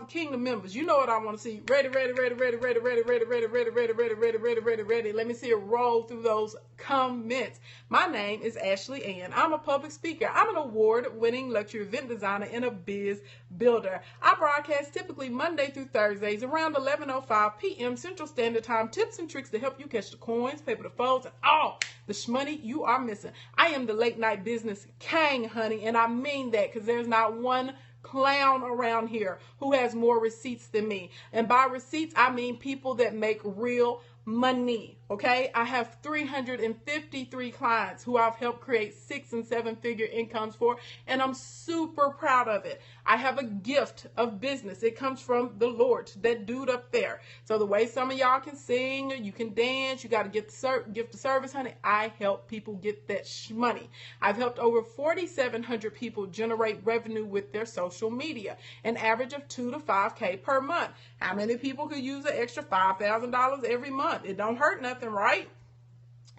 the Kingdom members. You know what I want to see. Ready, ready, ready, ready, ready, ready, ready, ready, ready, ready, ready, ready, ready, ready, ready. Let me see it roll through those comments. My name is Ashley Ann. I'm a public speaker. I'm an award-winning luxury event designer and a biz builder. I broadcast typically Monday through Thursdays around 11:05 p.m. Central Standard Time. Tips and tricks to help you catch the coins, paper the folds, and all the shmoney you are missing. I am the late night business king, honey, and I mean that because there's not one clown around here who has more receipts than me. And by receipts, I mean people that make real money. Okay, I have 353 clients who I've helped create 6- and 7-figure incomes for, and I'm super proud of it. I have a gift of business. It comes from the Lord, that dude up there. So the way some of y'all can sing, you can dance, you got to get the gift of service, honey. I help people get that money. I've helped over 4,700 people generate revenue with their social media, an average of $2 to $5K per month. How many people could use an extra $5,000 every month? It don't hurt nothing, right?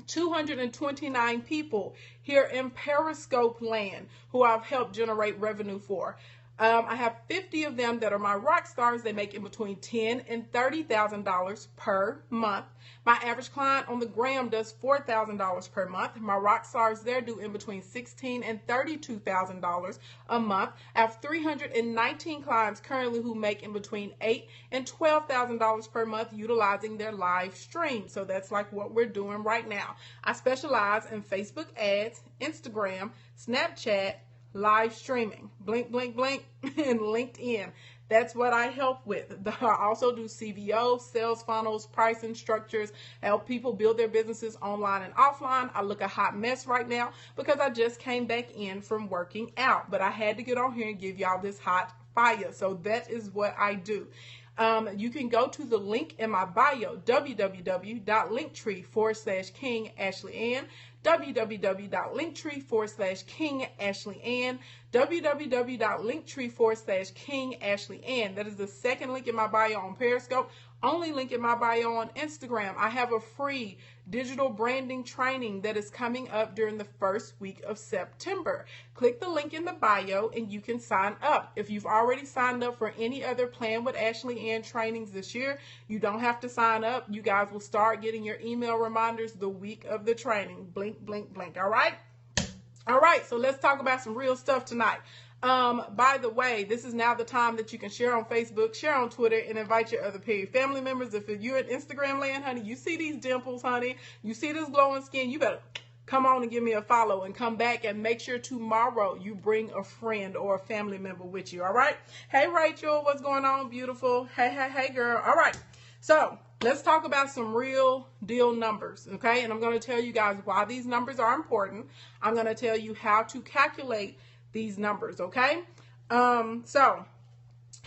229 people here in Periscope land who I've helped generate revenue for. I have 50 of them that are my rock stars. They make in between $10,000 and $30,000 per month. My average client on the gram does $4,000 per month. My rock stars there do in between $16,000 and $32,000 a month. I have 319 clients currently who make in between $8,000 and $12,000 per month utilizing their live stream. So that's like what we're doing right now. I specialize in Facebook ads, Instagram, Snapchat, live streaming, blink, blink, blink, and LinkedIn. That's what I help with. I also do CVO, sales funnels, pricing structures, help people build their businesses online and offline. I look a hot mess right now because I just came back in from working out, but I had to get on here and give y'all this hot fire. So that is what I do. You can go to the link in my bio, www.linktree/King Ashley Ann, www.linktree/King Ashley Ann, www.linktree/King Ashley Ann. That is the second link in my bio on Periscope. Only link in my bio on Instagram. I have a free digital branding training that is coming up during the first week of September. Click the link in the bio and you can sign up. If you've already signed up for any other Plan with Ashley Ann trainings this year, you don't have to sign up. You guys will start getting your email reminders the week of the training. Blink, blink, blink. All right? All right, so let's talk about some real stuff tonight. By the way, this is now the time that you can share on Facebook, share on Twitter, and invite your other family members. If you're at Instagram land, honey, you see these dimples, honey, you see this glowing skin, you better come on and give me a follow and come back and make sure tomorrow you bring a friend or a family member with you, all right? Hey, Rachel, what's going on, beautiful? Hey, hey, hey, girl. All right, so let's talk about some real deal numbers, okay? And I'm going to tell you guys why these numbers are important. I'm going to tell you how to calculate these numbers, okay? So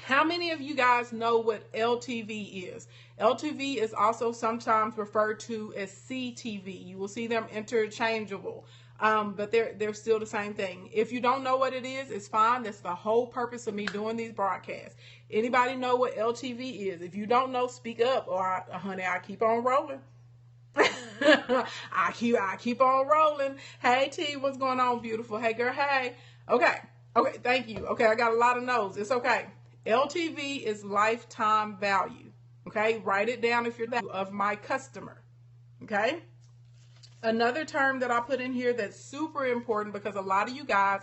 how many of you guys know what LTV is? LTV is also sometimes referred to as CTV. You will see them interchangeable, but they're still the same thing. If you don't know what it is, it's fine. That's the whole purpose of me doing these broadcasts. Anybody know what LTV is? If you don't know, speak up, or honey, I keep on rolling. I keep on rolling. Hey T, what's going on, beautiful? Hey girl, hey. Okay, thank you. Okay, I got a lot of no's. It's okay. LTV is lifetime value. Okay, write it down if you're that of my customer. Okay. Another term that I put in here that's super important because a lot of you guys,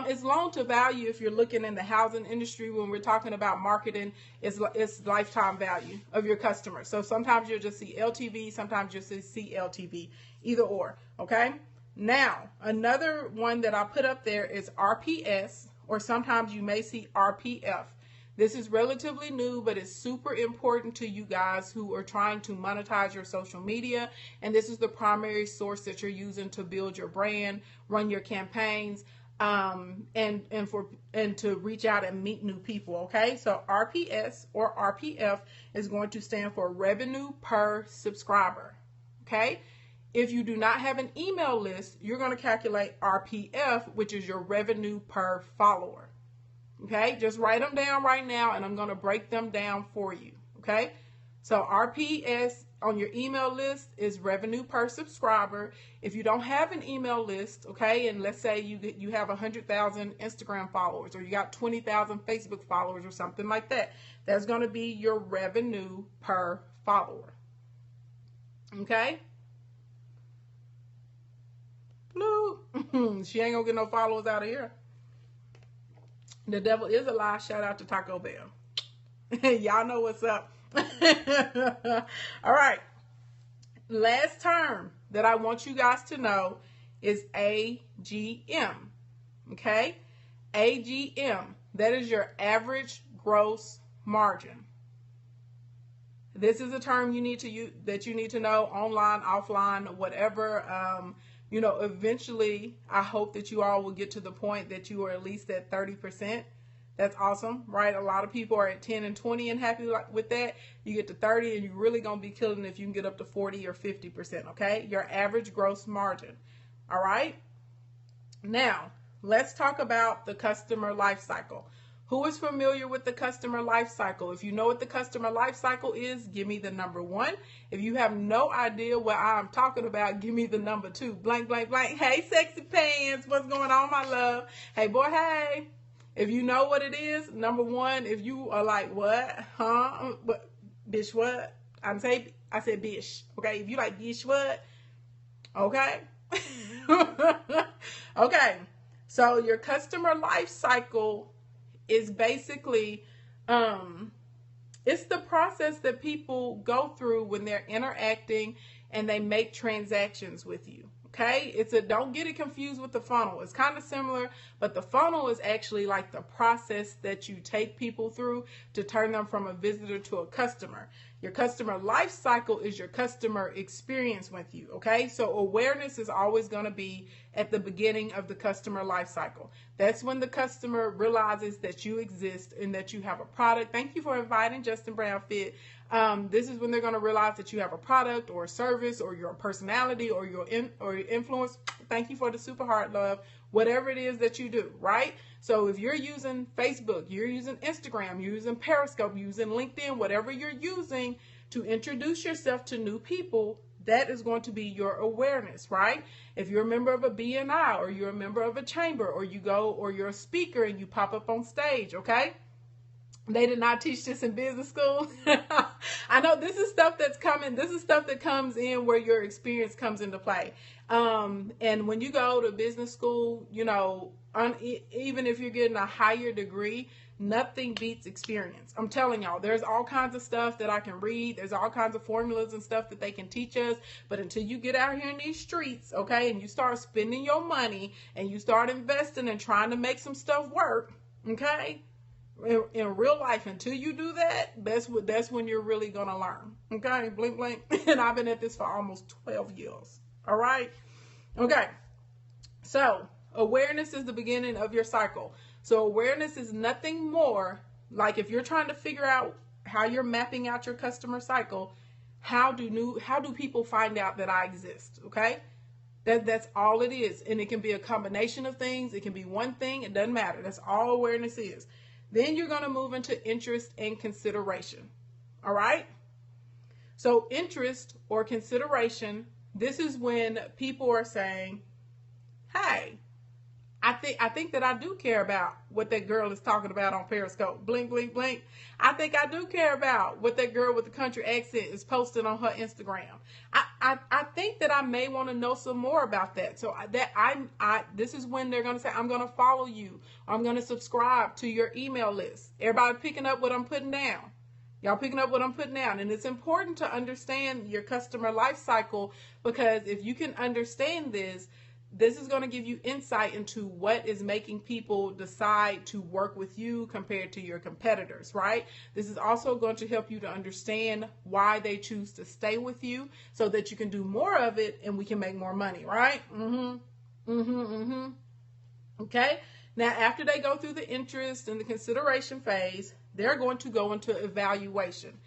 is loan to value. If you're looking in the housing industry, when we're talking about marketing, it's lifetime value of your customer. So sometimes you'll just see LTV, sometimes you'll see LTV, either or, okay? Now, another one that I put up there is RPS, or sometimes you may see RPF. This is relatively new, but it's super important to you guys who are trying to monetize your social media. And this is the primary source that you're using to build your brand, run your campaigns, and to reach out and meet new people. Okay, so RPS or RPF is going to stand for revenue per subscriber. Okay. If you do not have an email list, you're going to calculate RPF, which is your revenue per follower. Okay, just write them down right now, and I'm going to break them down for you. Okay, so RPS on your email list is revenue per subscriber. If you don't have an email list, okay, and let's say you have 100,000 Instagram followers, or you got 20,000 Facebook followers or something like that, that's going to be your revenue per follower. Okay? Blue. She ain't gonna get no followers out of here. The devil is a lie. Shout out to Taco Bell. Y'all know what's up. All right. Last term that I want you guys to know is AGM. Okay? AGM. That is your average gross margin. This is a term you need to use, that you need to know online, offline, whatever. Eventually, I hope that you all will get to the point that you are at least at 30%. That's awesome, right? A lot of people are at 10 and 20 and happy with that. You get to 30 and you're really going to be killing if you can get up to 40 or 50%, okay? Your average gross margin, all right? Now, let's talk about the customer life cycle. Who is familiar with the customer life cycle? If you know what the customer life cycle is, give me the number 1. If you have no idea what I'm talking about, give me the number 2. Blank, blank, blank. Hey, sexy pants. What's going on, my love? Hey, boy, hey. If you know what it is, number 1, if you are like, what? Huh? What? Bitch, what? I said bitch. Okay. If you like bitch, what? Okay. Okay. So your customer life cycle is basically, it's the process that people go through when they're interacting and they make transactions with you. Okay, don't get it confused with the funnel. It's kind of similar, but the funnel is actually like the process that you take people through to turn them from a visitor to a customer. Your customer life cycle is your customer experience with you. Okay, so awareness is always going to be at the beginning of the customer life cycle. That's when the customer realizes that you exist and that you have a product. Thank you for inviting Justin Brown Fit. This is when they're going to realize that you have a product or a service or your personality or your influence. Thank you for the super heart, love. Whatever it is that you do, right? So if you're using Facebook, you're using Instagram, you're using Periscope, you're using LinkedIn, whatever you're using to introduce yourself to new people, that is going to be your awareness, right? If you're a member of a BNI or you're a member of a chamber or you're a speaker and you pop up on stage, okay? They did not teach this in business school. I know this is stuff that's coming. This is stuff that comes in where your experience comes into play. And when you go to business school, even if you're getting a higher degree, nothing beats experience. I'm telling y'all, there's all kinds of stuff that I can read. There's all kinds of formulas and stuff that they can teach us. But until you get out here in these streets, okay, and you start spending your money and you start investing and trying to make some stuff work, okay, in real life, until you do that, that's when you're really gonna learn. Okay, blink, blink. And I've been at this for almost 12 years. All right. Okay. So awareness is the beginning of your cycle. So awareness is nothing more like, if you're trying to figure out how you're mapping out your customer cycle, how do people find out that I exist? Okay. That's all it is. And it can be a combination of things. It can be one thing. It doesn't matter. That's all awareness is. Then you're going to move into interest and consideration. All right. So interest or consideration, this is when people are saying, hey, I think that I do care about what that girl is talking about on Periscope. Blink, blink, blink. I think I do care about what that girl with the country accent is posting on her Instagram. I think that I may want to know some more about that. So this is when they're going to say, I'm going to follow you. I'm going to subscribe to your email list. Everybody picking up what I'm putting down. Y'all picking up what I'm putting down. And it's important to understand your customer life cycle, because if you can understand this is going to give you insight into what is making people decide to work with you compared to your competitors, right? This is also going to help you to understand why they choose to stay with you, so that you can do more of it and we can make more money, right? Okay. Now, after they go through the interest and the consideration phase, they're going to go into evaluation.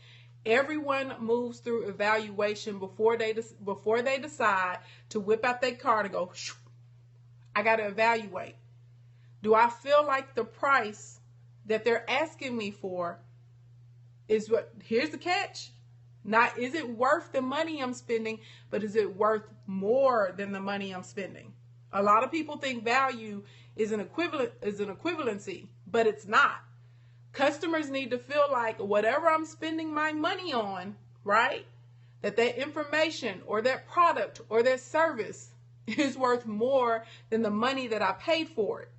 Everyone moves through evaluation before they decide to whip out their card and go, I got to evaluate. Do I feel like the price that they're asking me for is what? Here's the catch. Not is it worth the money I'm spending, but is it worth more than the money I'm spending? A lot of people think value is an equivalency, but it's not. Customers need to feel like whatever I'm spending my money on, right? That information or that product or that service is worth more than the money that I paid for it.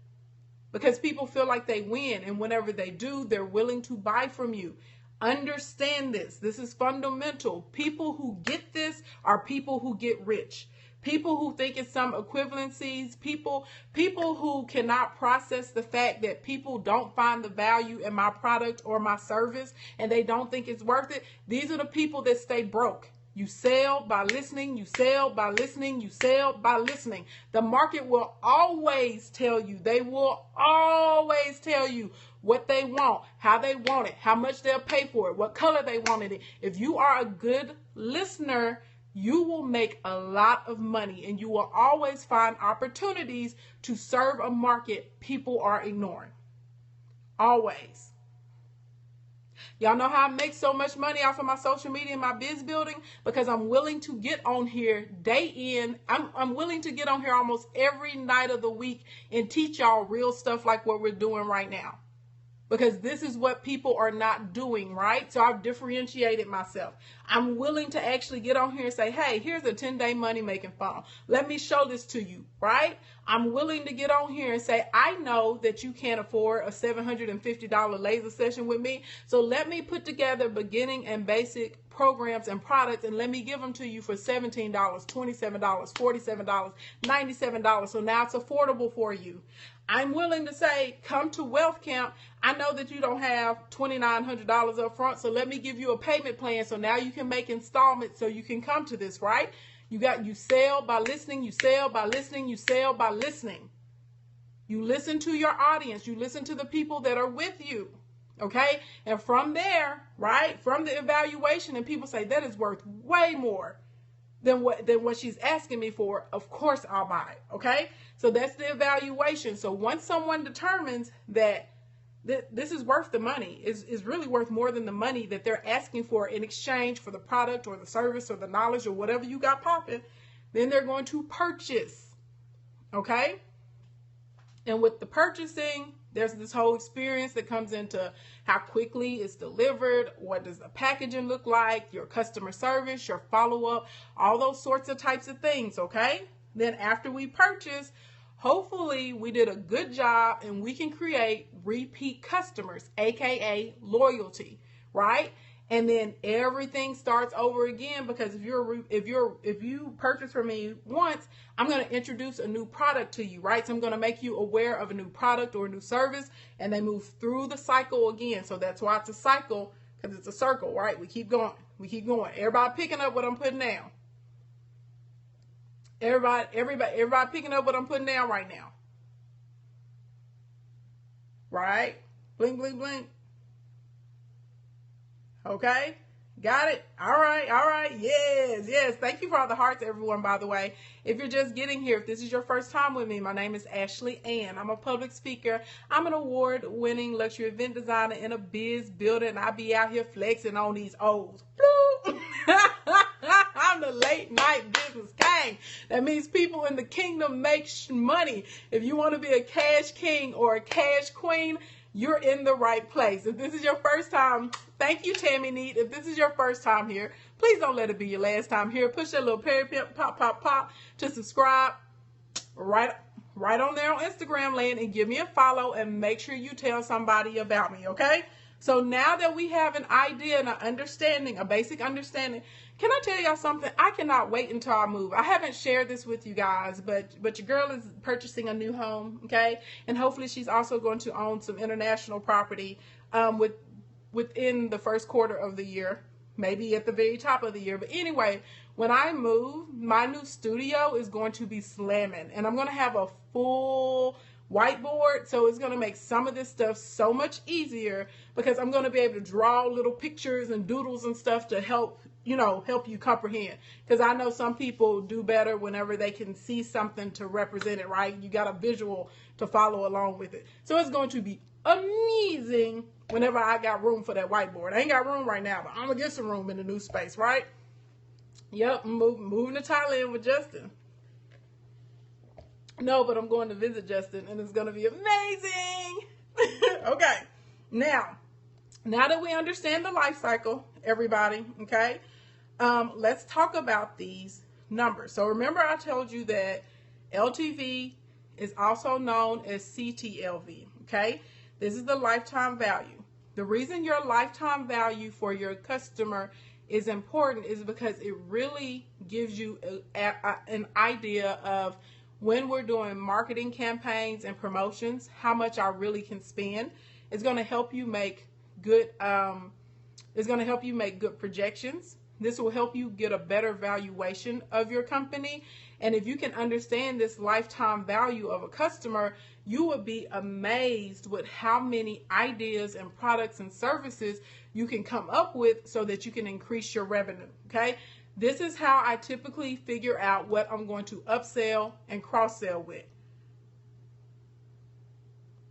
Because people feel like they win, and whenever they do, they're willing to buy from you. Understand this. This is fundamental. People who get this are people who get rich. People who think it's some equivalencies, people who cannot process the fact that people don't find the value in my product or my service and they don't think it's worth it. These are the people that stay broke. You sell by listening, you sell by listening, you sell by listening. The market will always tell you, they will always tell you what they want, how they want it, how much they'll pay for it, what color they wanted it. If you are a good listener, you will make a lot of money, and you will always find opportunities to serve a market people are ignoring. Always. Y'all know how I make so much money off of my social media and my biz building? Because I'm willing to get on here day in. I'm willing to get on here almost every night of the week and teach y'all real stuff like what we're doing right now. Because this is what people are not doing, right? So I've differentiated myself. I'm willing to actually get on here and say, hey, here's a 10-day money-making funnel. Let me show this to you, right? I'm willing to get on here and say, I know that you can't afford a $750 laser session with me. So let me put together beginning and basic programs and products, and let me give them to you for $17, $27, $47, $97. So now it's affordable for you. I'm willing to say, come to Wealth Camp. I know that you don't have $2,900 up front, so let me give you a payment plan so now you can make installments so you can come to this, right? You sell by listening, you sell by listening, you sell by listening. You listen to your audience, you listen to the people that are with you, okay? And from there, right, from the evaluation, and people say that is worth way more than what she's asking me for, of course I'll buy it, okay? So that's the evaluation. So once someone determines that this is worth the money, is really worth more than the money that they're asking for in exchange for the product or the service or the knowledge or whatever you got popping, then they're going to purchase, okay? And with the purchasing, there's this whole experience that comes into how quickly it's delivered, what does the packaging look like, your customer service, your follow-up, all those sorts of types of things, okay? Then after we purchase, hopefully we did a good job and we can create repeat customers, aka loyalty, right? And then everything starts over again, because if you purchase from me once, I'm going to introduce a new product to you, right? So I'm going to make you aware of a new product or a new service, and they move through the cycle again. So that's why it's a cycle, because it's a circle, right? We keep going. We keep going. Everybody picking up what I'm putting down. Everybody picking up what I'm putting down right now. Right? Blink, blink, blink. Okay, got it. All right. Yes. Thank you for all the hearts, everyone, by the way. If you're just getting here, if this is your first time with me, my name is Ashley Ann. I'm a public speaker. I'm an award-winning luxury event designer and a biz builder, and I be out here flexing on these O's. I'm the late night business king. That means people in the kingdom make money. If you want to be a cash king or a cash queen, you're in the right place. If this is your first time, thank you, Tammy Neat. If this is your first time here, please don't let it be your last time here. Push that little pop to subscribe right on there on Instagram land, and give me a follow, and make sure you tell somebody about me, okay? So now that we have an idea and an understanding, a basic understanding, can I tell y'all something? I cannot wait until I move. I haven't shared this with you guys, but your girl is purchasing a new home, okay? And hopefully she's also going to own some international property within the first quarter of the year, maybe at the very top of the year. But anyway, when I move, my new studio is going to be slamming, and I'm going to have a full whiteboard, so it's going to make some of this stuff so much easier, because I'm going to be able to draw little pictures and doodles and stuff to help you comprehend, because I know some people do better whenever they can see something to represent it, right? You got a visual to follow along with it. So it's going to be amazing whenever I got room for that whiteboard. I ain't got room right now, but I'm going to get some room in the new space, right? Yep, I'm moving to Thailand with Justin. No, but I'm going to visit Justin, and it's going to be amazing. Okay, now that we understand the life cycle, everybody, okay, let's talk about these numbers. So remember I told you that LTV is also known as CTLV, okay? This is the lifetime value. The reason your lifetime value for your customer is important is because it really gives you an idea of when we're doing marketing campaigns and promotions, how much I really can spend. It's going to help you make good projections. This will help you get a better valuation of your company. And if you can understand this lifetime value of a customer, you will be amazed with how many ideas and products and services you can come up with so that you can increase your revenue, okay? This is how I typically figure out what I'm going to upsell and cross-sell with.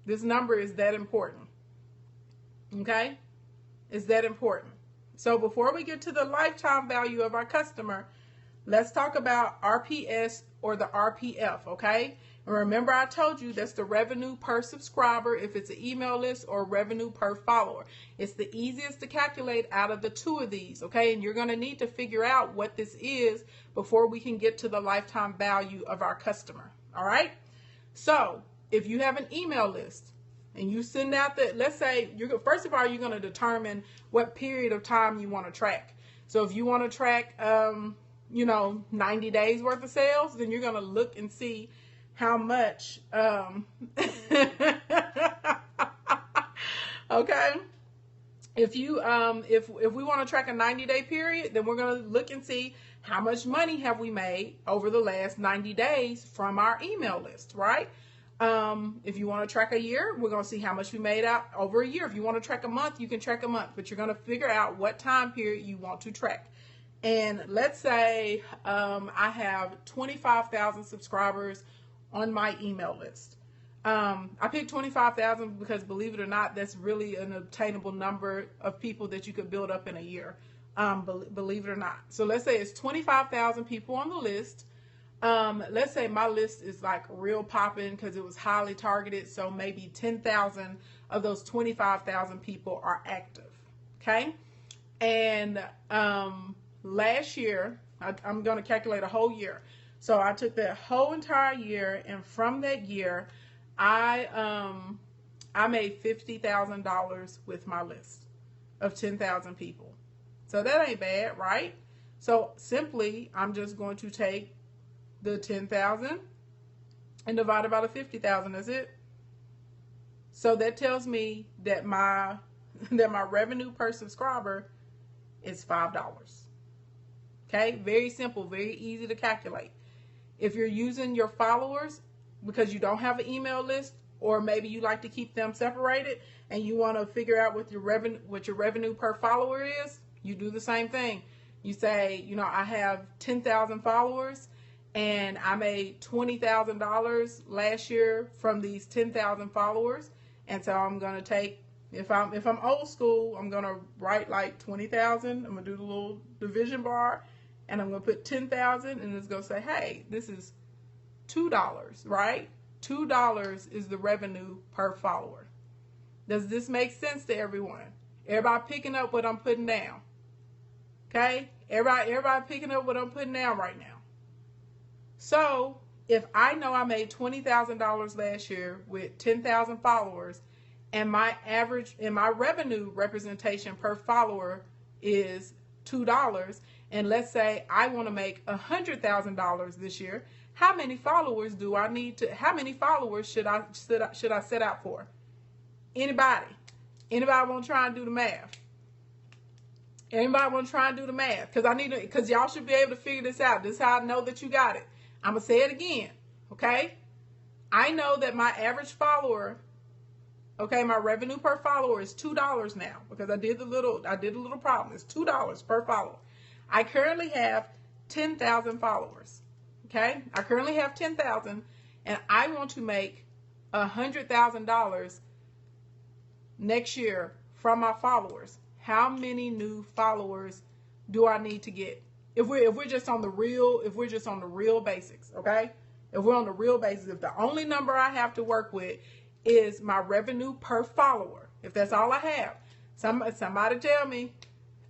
This number is that important, okay? It's that important. So before we get to the lifetime value of our customer, let's talk about RPS or the RPF, okay? And remember I told you that's the revenue per subscriber if it's an email list, or revenue per follower. It's the easiest to calculate out of the two of these, okay? And you're going to need to figure out what this is before we can get to the lifetime value of our customer, all right? So if you have an email list, and you send out that, let's say, first of all, you're going to determine what period of time you want to track. So if you want to track, 90 days worth of sales, then you're going to look and see how much, okay. If we want to track a 90-day period, then we're going to look and see how much money have we made over the last 90 days from our email list, right? If you want to track a year, we're going to see how much we made out over a year. If you want to track a month, you can track a month, but you're going to figure out what time period you want to track. And let's say I have 25,000 subscribers on my email list. I picked 25,000 because, believe it or not, that's really an obtainable number of people that you could build up in a year, believe it or not. So let's say it's 25,000 people on the list. Let's say my list is like real popping because it was highly targeted. So maybe 10,000 of those 25,000 people are active. Okay. And, last year, I'm going to calculate a whole year. So I took that whole entire year, and from that year, I made $50,000 with my list of 10,000 people. So that ain't bad, right? So simply, I'm just going to take the 10,000 and divide it by the 50,000. That's it. So that tells me that my revenue per subscriber is $5. Okay, very simple, very easy to calculate. If you're using your followers because you don't have an email list, or maybe you like to keep them separated and you want to figure out what your revenue per follower is, you do the same thing. You say, I have 10,000 followers and I made $20,000 last year from these 10,000 followers. And so I'm going to take, if I'm old school, I'm going to write like 20,000. I'm going to do the little division bar, and I'm going to put 10,000, and it's going to say, hey, this is $2, right? $2 is the revenue per follower. Does this make sense to everyone? Everybody picking up what I'm putting down? Okay? Everybody picking up what I'm putting down right now. So if I know I made $20,000 last year with 10,000 followers, and my revenue representation per follower is $2, and let's say I want to make $100,000 this year, how many followers do I need to? How many followers should I set out for? Anybody? Anybody want to try and do the math? Anybody want to try and do the math? Because y'all should be able to figure this out. This is how I know that you got it. I'm gonna say it again, okay? I know that my average follower, okay, my revenue per follower is $2 now because I did a little problem. It's $2 per follower. I currently have 10,000 followers. Okay, I currently have 10,000, and I want to make $100,000 next year from my followers, how many new followers do I need to get? If we're just on the real basics, okay? If we're on the real basis, if the only number I have to work with is my revenue per follower, if that's all I have, somebody tell me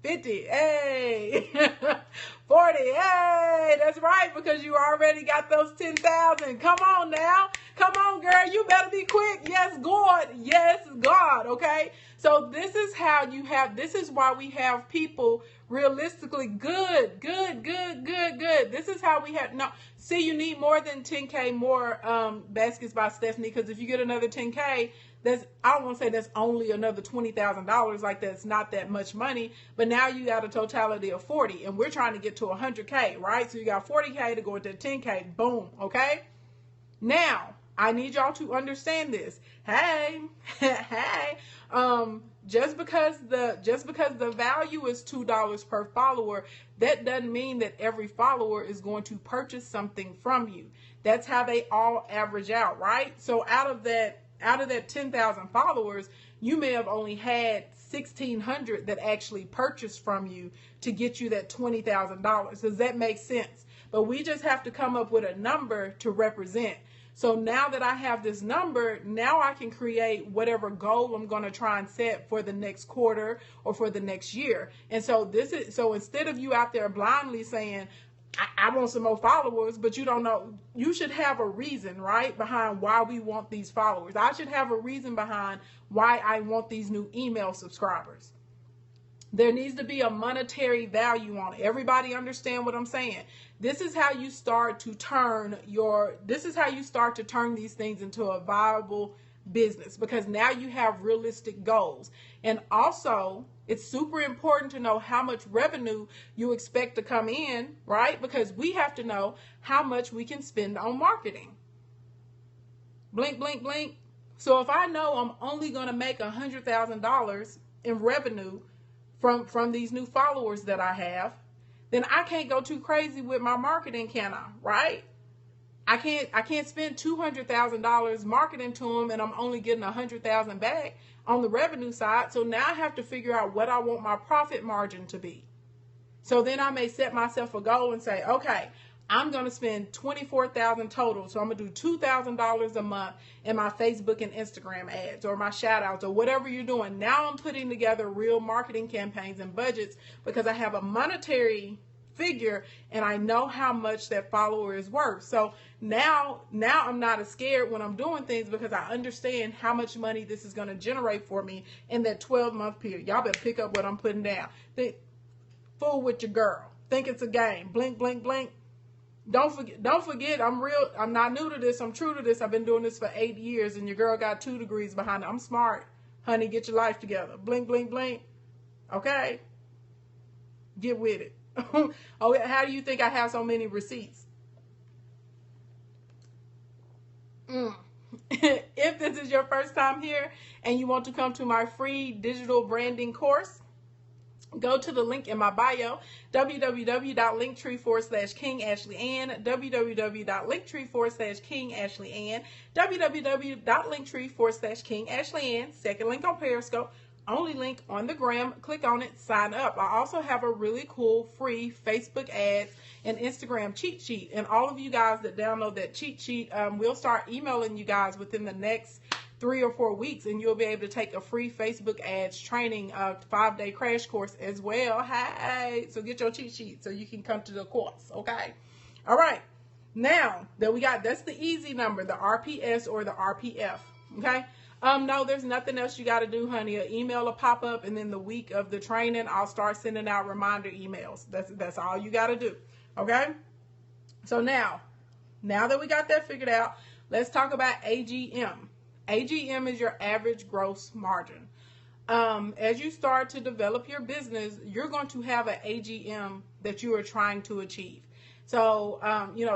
50, hey, 40, hey, that's right, because you already got those 10,000. Come on now. Come on, girl. You better be quick. Yes, God. Yes, God. Okay. So this is why we have people realistically good. This is how we have, no, see, you need more than 10K more baskets by Stephanie, because if you get another 10K, I don't want to say that's only another $20,000, like that's not that much money, but now you got a totality of 40, and we're trying to get to 100K, right? So you got 40K to go into 10K, boom, okay? Now, I need y'all to understand this. Hey, just because the value is $2 per follower, that doesn't mean that every follower is going to purchase something from you. That's how they all average out, right? So out of that 10,000 followers, you may have only had 1,600 that actually purchased from you to get you that $20,000. Does that make sense? But we just have to come up with a number to represent. So now that I have this number, now I can create whatever goal I'm going to try and set for the next quarter or for the next year. And so so instead of you out there blindly saying, I want some more followers, but you don't know, you should have a reason, right, behind why we want these followers. I should have a reason behind why I want these new email subscribers. There needs to be a monetary value on it. Everybody understand what I'm saying? This is how you start to turn these things into a viable business, because now you have realistic goals. And also, it's super important to know how much revenue you expect to come in, right? Because we have to know how much we can spend on marketing. Blink, blink, blink. So if I know I'm only going to make $100,000 in revenue from these new followers that I have, then I can't go too crazy with my marketing, can I? Right? I can't spend $200,000 marketing to them and I'm only getting $100,000 back on the revenue side. So now I have to figure out what I want my profit margin to be. So then I may set myself a goal and say, okay, I'm going to spend $24,000 total. So I'm going to do $2,000 a month in my Facebook and Instagram ads or my shout outs or whatever you're doing. Now I'm putting together real marketing campaigns and budgets because I have a monetary figure and I know how much that follower is worth. So now I'm not as scared when I'm doing things because I understand how much money this is going to generate for me in that 12-month period. Y'all better pick up what I'm putting down. Fool with your girl. Think it's a game. Blink, blink, blink. Don't forget, I'm not new to this. I'm true to this. I've been doing this for 8 years and your girl got 2 degrees behind it. I'm smart. Honey, get your life together. Blink, blink, blink. Okay? Get with it. Oh, how do you think I have so many receipts? If this is your first time here and you want to come to my free digital branding course, go to the link in my bio, www.linktree/KingAshleyAnn, www.linktree/KingAshleyAnn, www.linktree/KingAshleyAnn, second link on Periscope, only link on the gram. Click on it, sign up. I also have a really cool free Facebook ads and Instagram cheat sheet. And all of you guys that download that cheat sheet, we'll start emailing you guys within the next 3 or 4 weeks, and you'll be able to take a free Facebook ads training 5-day crash course as well. Hey, so get your cheat sheet so you can come to the course. Okay. All right. Now that we got, that's the easy number, the RPS or the RPF. Okay. No, there's nothing else you got to do, honey. An email will pop up, and then the week of the training, I'll start sending out reminder emails. That's all you got to do. Okay. So now that we got that figured out, let's talk about AGM. AGM is your average gross margin. As you start to develop your business, you're going to have an AGM that you are trying to achieve. So,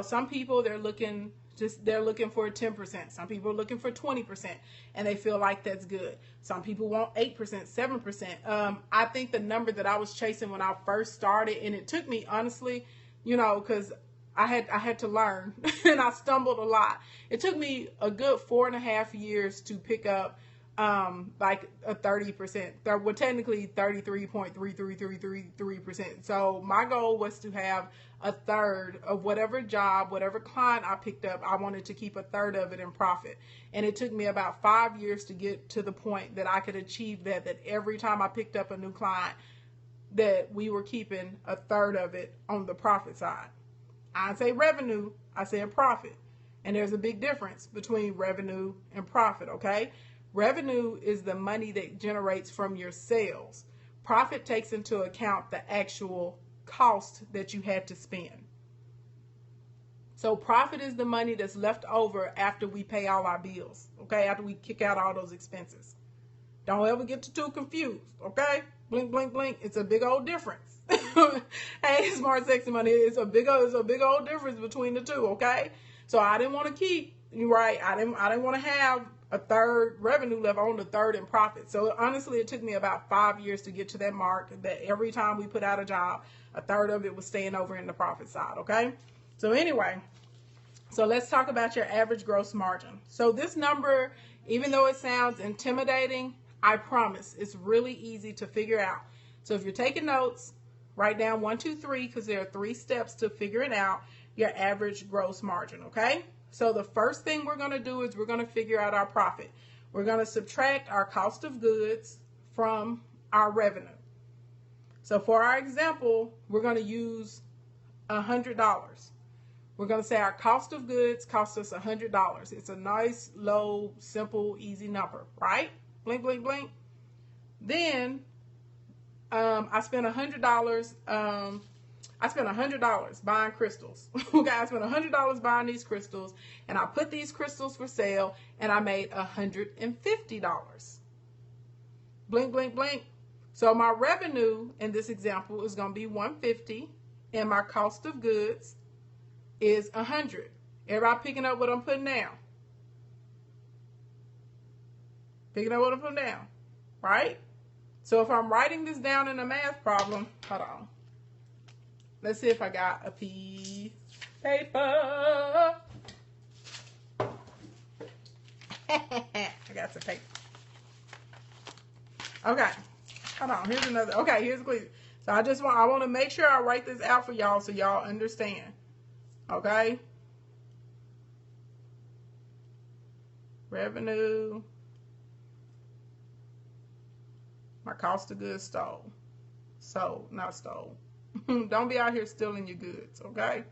some people, they're looking for 10%. Some people are looking for 20%, and they feel like that's good. Some people want 8%, 7%. I think the number that I was chasing when I first started, and it took me, honestly, because I had to learn and I stumbled a lot. It took me a good 4.5 years to pick up like a 30%. Well, technically 33.33333%. So my goal was to have a third of whatever job, whatever client I picked up, I wanted to keep a third of it in profit. And it took me about 5 years to get to the point that I could achieve that every time I picked up a new client, that we were keeping a third of it on the profit side. I say revenue, I say a profit. And there's a big difference between revenue and profit, okay? Revenue is the money that generates from your sales. Profit takes into account the actual cost that you had to spend. So profit is the money that's left over after we pay all our bills, okay? After we kick out all those expenses. Don't ever get too confused, okay? Blink, blink, blink. It's a big old difference. Hey, smart, sexy money. It's a big old difference between the two, okay? So I didn't want to keep, right? I didn't want to have a third revenue left on the third in profit. So honestly, it took me about 5 years to get to that mark, that every time we put out a job, a third of it was staying over in the profit side, okay? So anyway, so let's talk about your average gross margin. So this number, even though it sounds intimidating, I promise it's really easy to figure out. So if you're taking notes, write down 1, 2, 3, because there are 3 steps to figuring out your average gross margin, okay? So the first thing we're going to do is we're going to figure out our profit. We're going to subtract our cost of goods from our revenue. So for our example, we're going to use $100. We're going to say our cost of goods cost us $100. It's a nice, low, simple, easy number, right? Blink, blink, blink. Then I spent $100. I spent $100 buying crystals. Okay, I spent $100 buying these crystals, and I put these crystals for sale, and I made $150. Blink, blink, blink. So my revenue in this example is going to be $150, and my cost of goods is $100. Everybody picking up what I'm putting down? Picking up what I'm putting down, right? So if I'm writing this down in a math problem, hold on. Let's see if I got a piece of paper. I got some paper. Okay. Hold on. Here's another. Okay, here's a quiz. So I want to make sure I write this out for y'all so y'all understand. Okay? Revenue. My cost of goods sold. Sold, not stole. Don't be out here stealing your goods, okay?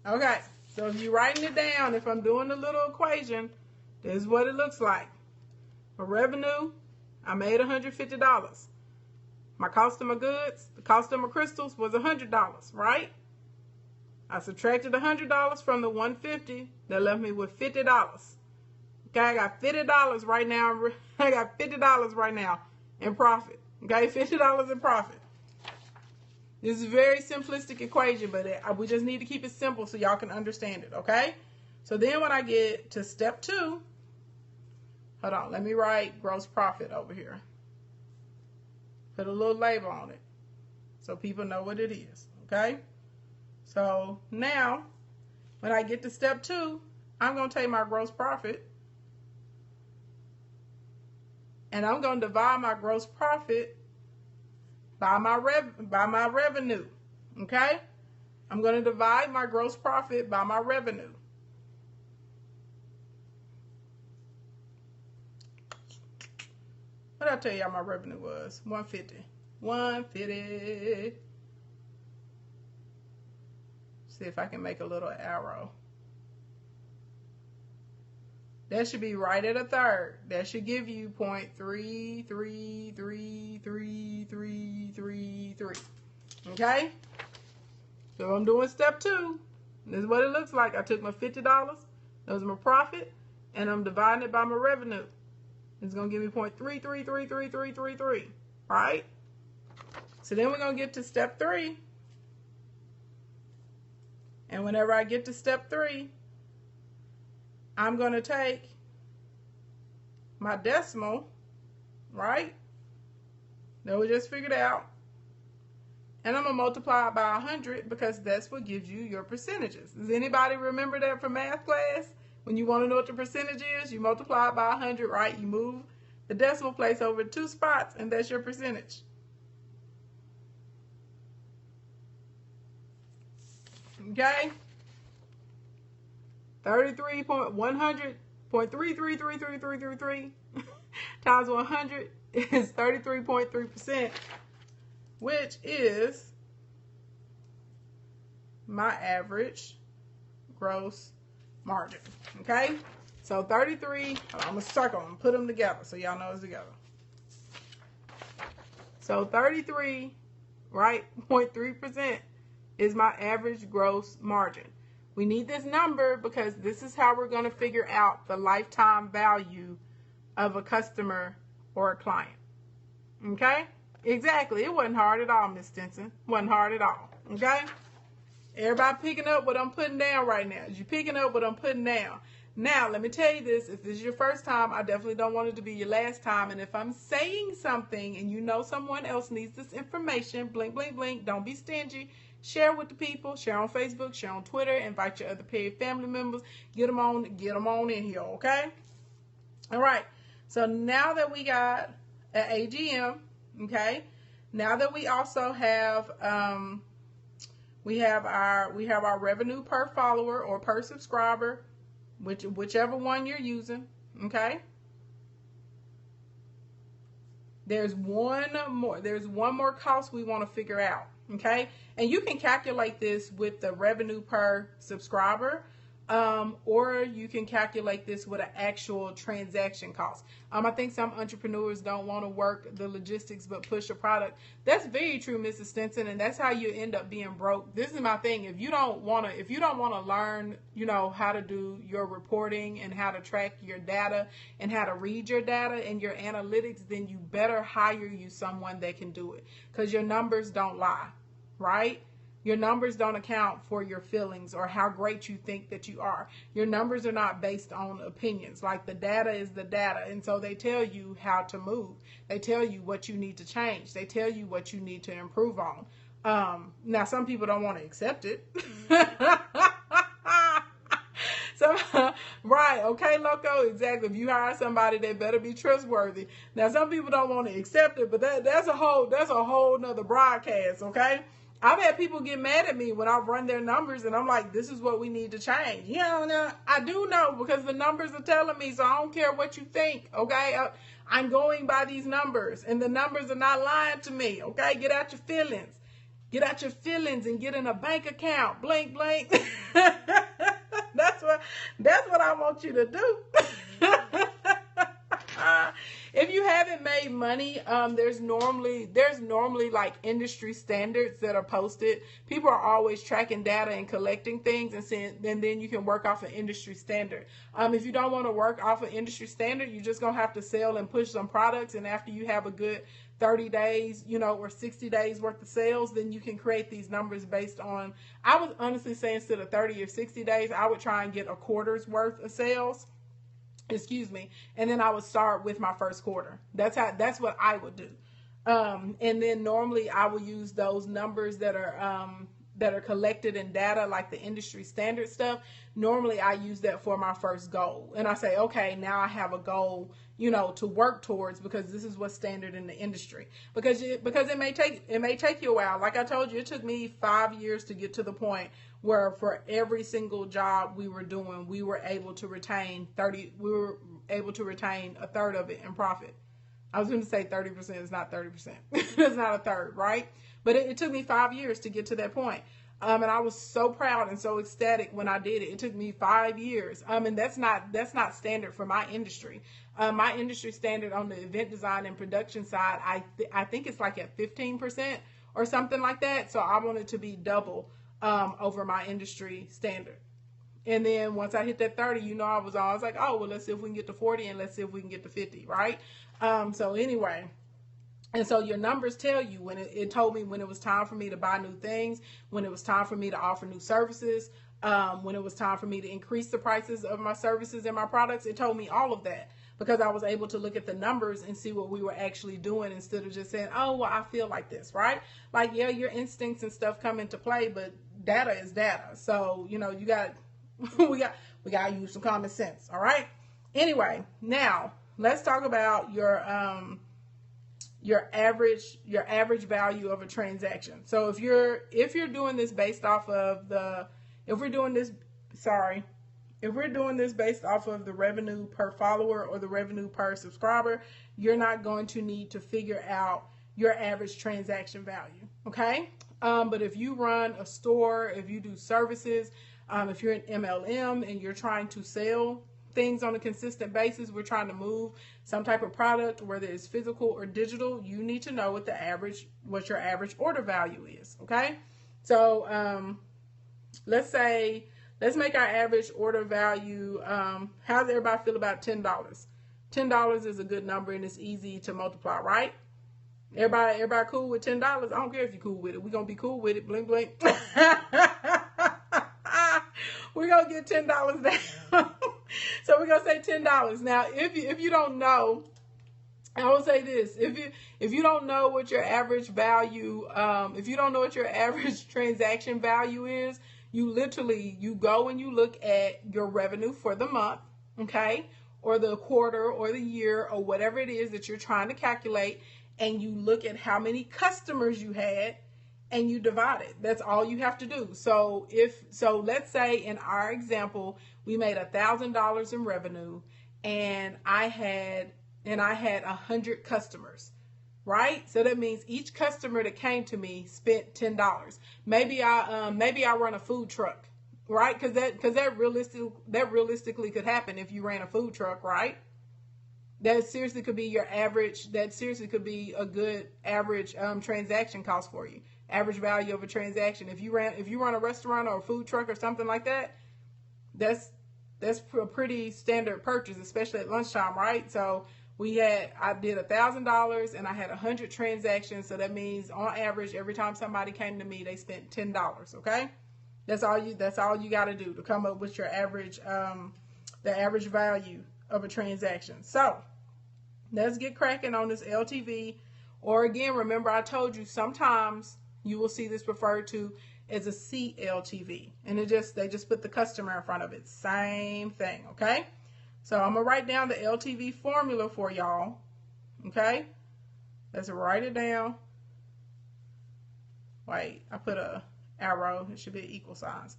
Okay, so if you're writing it down, if I'm doing a little equation, this is what it looks like. For revenue, I made $150. My cost of my goods, the cost of my crystals was $100, right? I subtracted $100 from the $150. That left me with $50. Okay, I got $50 right now. I got $50 right now in profit. Okay, $50 in profit. This is a very simplistic equation, but we just need to keep it simple so y'all can understand it, okay? So then when I get to step 2, hold on, let me write gross profit over here. Put a little label on it so people know what it is, okay? So now, when I get to step 2, I'm going to take my gross profit and I'm going to divide my gross profit by my revenue, okay? I'm going to divide my gross profit by my revenue. What did I tell y'all my revenue was? $150. $150. See if I can make a little arrow. That should be right at a third. That should give you 0.33333333. Okay? So I'm doing step 2. This is what it looks like. I took my $50. That was my profit. And I'm dividing it by my revenue. It's going to give me 0.33333333. Right? So then we're going to get to step 3. And whenever I get to step 3, I'm going to take my decimal, right, that we just figured out, And I'm going to multiply it by 100 because that's what gives you your percentages. Does anybody remember that from math class? When you want to know what the percentage is, you multiply it by 100, right? You move the decimal place over 2 spots, and that's your percentage. Okay? 33.100.333333 times 100 is 33.3%, which is my average gross margin. Okay? So 33, I'm going to circle them, put them together so y'all know it's together. So 33, right, 0.3% is my average gross margin. We need this number because this is how we're going to figure out the lifetime value of a customer or a client. Okay? Exactly. It wasn't hard at all, Miss Stinson. Wasn't hard at all. Okay? Everybody picking up what I'm putting down right now. Is you picking up what I'm putting down? Now, let me tell you this. If this is your first time, I definitely don't want it to be your last time. And if I'm saying something and you know someone else needs this information, blink, blink, blink, don't be stingy. Share with the people. Share on Facebook. Share on Twitter. Invite your other paid family members. Get them on in here, okay? All right. So now that we got an AGM, okay, now that we also have we have our revenue per follower or per subscriber, whichever one you're using, okay? There's one more cost we want to figure out, okay? And you can calculate this with the revenue per subscriber, or you can calculate this with an actual transaction cost. I think some entrepreneurs don't want to work the logistics but push a product. That's very true, Mrs. Stinson, and that's how you end up being broke. This is my thing. If you don't want to learn, how to do your reporting and how to track your data and how to read your data and your analytics, then you better hire you someone that can do it, because your numbers don't lie, right? Your numbers don't account for your feelings or how great you think that you are. Your numbers are not based on opinions. Like, the data is the data. And so they tell you how to move. They tell you what you need to change. They tell you what you need to improve on. Now, some people don't want to accept it. Right, okay, Loco, exactly. If you hire somebody, they better be trustworthy. Now, some people don't want to accept it, but that's a whole nother broadcast, okay? I've had people get mad at me when I run their numbers and I'm like, this is what we need to change. Now, I do know because the numbers are telling me, so I don't care what you think, okay? I'm going by these numbers, and the numbers are not lying to me, okay? Get out your feelings. Get out your feelings and get in a bank account. Blink, blink. That's what I want you to do. If you haven't made money, there's normally like industry standards that are posted. People are always tracking data and collecting things, and then you can work off an industry standard. If you don't want to work off an industry standard, you're just gonna have to sell and push some products, and after you have a good 30 days, or 60 days worth of sales, then you can create these numbers based on, I would honestly say instead of 30 or 60 days, I would try and get a quarter's worth of sales. Excuse me. And then I would start with my first quarter. That's what I would do. And then normally I will use those numbers that are collected in data, like the industry standard stuff. Normally I use that for my first goal. And I say, okay, now I have a goal, to work towards, because this is what's standard in the industry. Because it may take you a while. Like I told you, it took me 5 years to get to the point where for every single job we were doing, we were able to retain a third of it in profit. I was going to say 30%. It's not 30%. It's not a third, right? But it took me 5 years to get to that point. And I was so proud and so ecstatic when I did it. It took me 5 years. And that's not standard for my industry. My industry standard on the event design and production side, I think it's like at 15% or something like that. So I wanted to be double over my industry standard. And then once I hit that 30, I was like, oh, well, let's see if we can get to 40 and let's see if we can get to 50, right? So anyway, and so your numbers tell you when it told me when it was time for me to buy new things, when it was time for me to offer new services, when it was time for me to increase the prices of my services and my products. It told me all of that. because I was able to look at the numbers and see what we were actually doing instead of just saying, oh, well, I feel like this, right? Like, yeah, your instincts and stuff come into play, but data is data. So, you know, you got, we got to use some common sense. All right. Anyway, now let's talk about your average value of a transaction. So if you're doing this based off of if we're doing this based off of the revenue per follower or the revenue per subscriber, you're not going to need to figure out your average transaction value. Okay. But if you run a store, if you do services, if you're an MLM and you're trying to sell things on a consistent basis, we're trying to move some type of product, whether it's physical or digital, you need to know what your average order value is. Okay. So, let's make our average order value. How does everybody feel about $10? $10 is a good number and it's easy to multiply, right? Everybody cool with $10? I don't care if you're cool with it. We're going to be cool with it. Blink, blink. We're going to get $10 down. So we're going to say $10. Now, if you don't know, I will say this. If you don't know what your average value, if you don't know what your average transaction value is, you go and you look at your revenue for the month, okay, or the quarter or the year or whatever it is that you're trying to calculate, and you look at how many customers you had and you divide it. That's all you have to do. So let's say in our example, we made $1,000 in revenue and I had 100 customers. Right? So that means each customer that came to me spent $10. Maybe I run a food truck, right? Because that realistically could happen if you ran a food truck, right? That seriously could be your average. That seriously could be a good average transaction cost for you. Average value of a transaction. If you run a restaurant or a food truck or something like that, that's a pretty standard purchase, especially at lunchtime, right? So I did $1,000 and I had 100 transactions. So that means on average, every time somebody came to me, they spent $10. Okay. That's all you got to do to come up with your average, the average value of a transaction. So let's get cracking on this LTV. Or again, remember I told you sometimes you will see this referred to as a CLTV, and they just put the customer in front of it. Same thing. Okay. So I'm going to write down the LTV formula for y'all. Okay. Let's write it down. Wait, I put a arrow. It should be equal signs.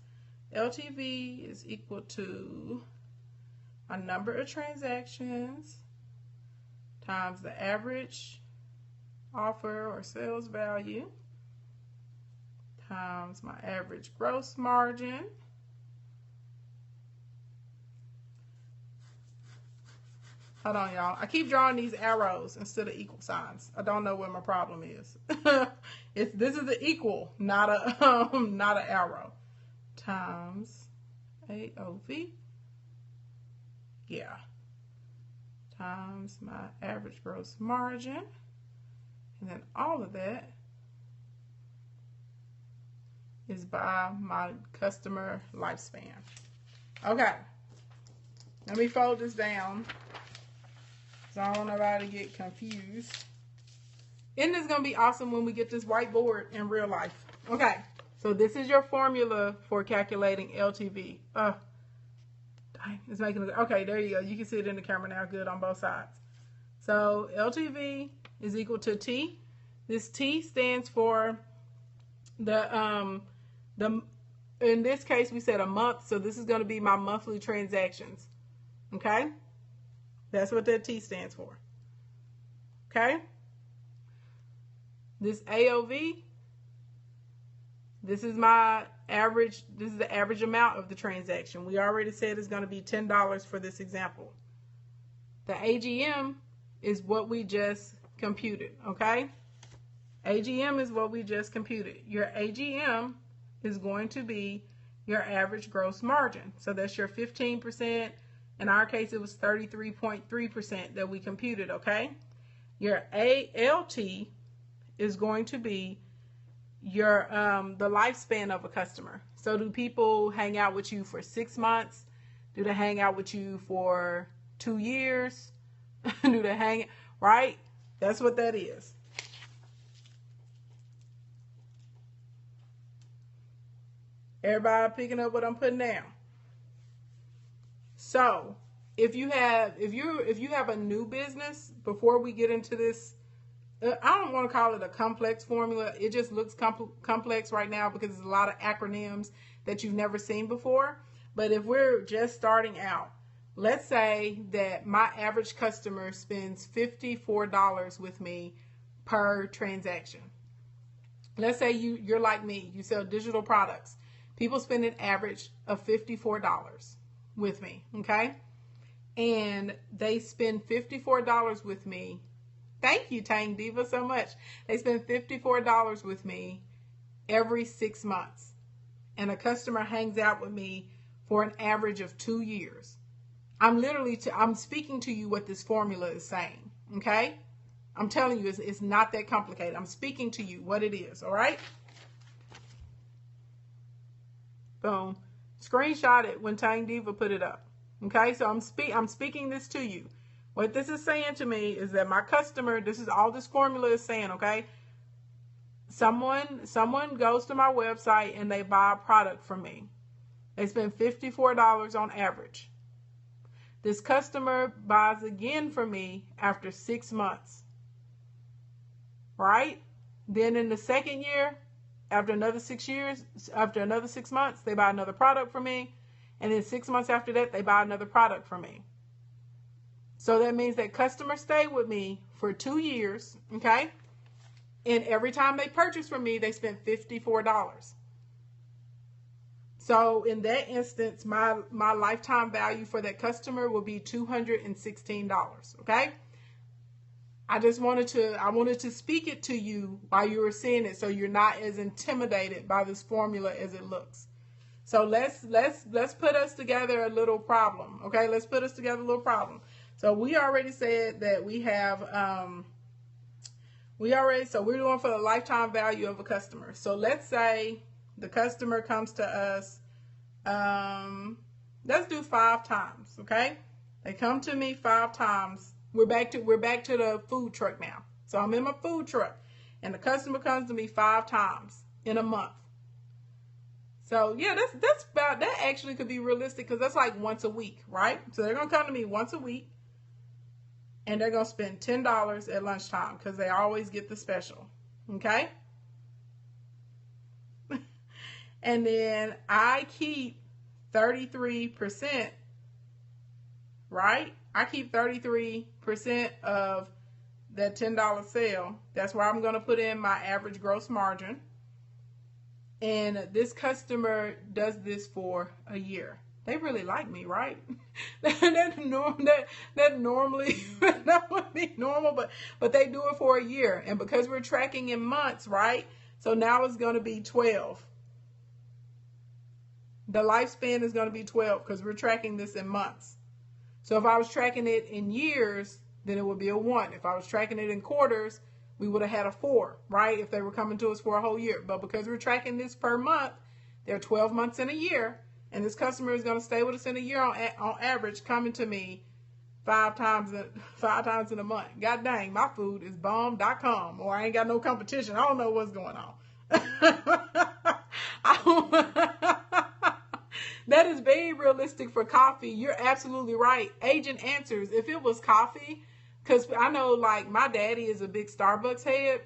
LTV is equal to a number of transactions times the average offer or sales value times my average gross margin Hold on, y'all. I keep drawing these arrows instead of equal signs. I don't know where my problem is. This is the equal, not a arrow. Times AOV. Yeah. Times my average gross margin. And then all of that is by my customer lifespan. Okay. Let me fold this down, so I don't want nobody to get confused. Isn't this going to be awesome when we get this whiteboard in real life? Okay. So this is your formula for calculating LTV. Dang, it's making it. Okay, there you go. You can see it in the camera now. Good on both sides. So LTV is equal to T. This T stands for in this case we said a month, so this is going to be my monthly transactions. Okay? That's what that T stands for. Okay? This AOV, this is my average, this is the average amount of the transaction. We already said it's going to be $10 for this example. The AGM is what we just computed, okay? AGM is what we just computed. Your AGM is going to be your average gross margin. So that's your 15%. In our case, it was 33.3% that we computed, okay? Your ALT is going to be your the lifespan of a customer. So do people hang out with you for 6 months? Do they hang out with you for 2 years? Do the hang, right? That's what that is. Everybody picking up what I'm putting down. So if you have a new business, before we get into this, I don't want to call it a complex formula. It just looks complex right now because there's a lot of acronyms that you've never seen before. But if we're just starting out, let's say that my average customer spends $54 with me per transaction. Let's say you're like me, you sell digital products. People spend an average of $54 with me, okay? And they spend $54 with me. Thank you, Tang Diva, so much. They spend $54 with me every 6 months. And a customer hangs out with me for an average of 2 years. I'm speaking to you what this formula is saying, okay? I'm telling you, it's not that complicated. I'm speaking to you what it is, all right? Boom. Screenshot it when Tang Diva put it up. Okay, so I'm speaking this to you. What this is saying to me is that my customer, this is all this formula is saying, okay? Someone goes to my website and they buy a product from me. They spend $54 on average. This customer buys again from me after 6 months. Right? Then in the second year, after another 6 months, they buy another product from me. And then 6 months after that, they buy another product from me. So that means that customers stay with me for 2 years, okay? And every time they purchase from me, they spend $54. So in that instance, my lifetime value for that customer will be $216, okay? I wanted to speak it to you while you were seeing it, so you're not as intimidated by this formula as it looks. So let's put us together a little problem, okay? Let's put us together a little problem. So we already said that we have so we're doing for the lifetime value of a customer. So let's say the customer comes to us, let's do 5 times, okay? They come to me 5 times. We're back to the food truck now. So I'm in my food truck and the customer comes to me 5 times in a month. So yeah, that's about, that actually could be realistic because that's like once a week, right? So they're gonna come to me once a week and they're gonna spend $10 at lunchtime because they always get the special. Okay? And then I keep 33%, right? I keep 33% of that $10 sale. That's where I'm going to put in my average gross margin. And this customer does this for a year. They really like me, right? that normally that would be normal, but they do it for a year. And because we're tracking in months, right? So now it's going to be 12. The lifespan is going to be 12 because we're tracking this in months. So if I was tracking it in years, then it would be a 1. If I was tracking it in quarters, we would have had a 4, right? If they were coming to us for a whole year. But because we're tracking this per month, there are 12 months in a year. And this customer is going to stay with us in a year on average, coming to me 5 times in a month. God dang, my food is bomb.com, or I ain't got no competition. I don't know what's going on. That is very realistic for coffee. You're absolutely right. Agent answers. If it was coffee, because I know like my daddy is a big Starbucks head,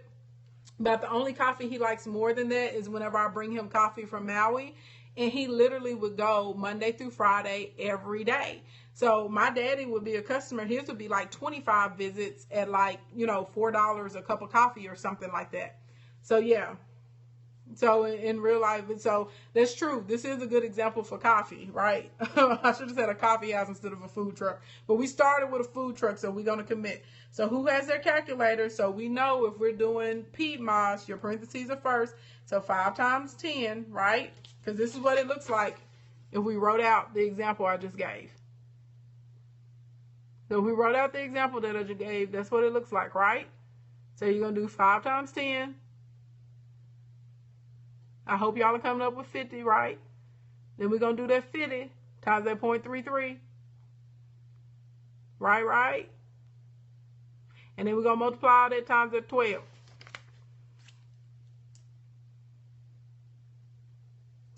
but the only coffee he likes more than that is whenever I bring him coffee from Maui. And he literally would go Monday through Friday every day. So my daddy would be a customer. His would be like 25 visits at like, $4 a cup of coffee or something like that. So yeah. So in real life, so that's true. This is a good example for coffee, right? I should have said a coffee house instead of a food truck. But we started with a food truck, so we're going to commit. So who has their calculator? So we know if we're doing PMOS, your parentheses are first. So 5 times 10, right? Because this is what it looks like if we wrote out the example I just gave. So if we wrote out the example that I just gave, that's what it looks like, right? So you're going to do 5 times 10. I hope y'all are coming up with 50, right? Then we're going to do that 50 times that 0.33. Right? And then we're going to multiply all that times at 12.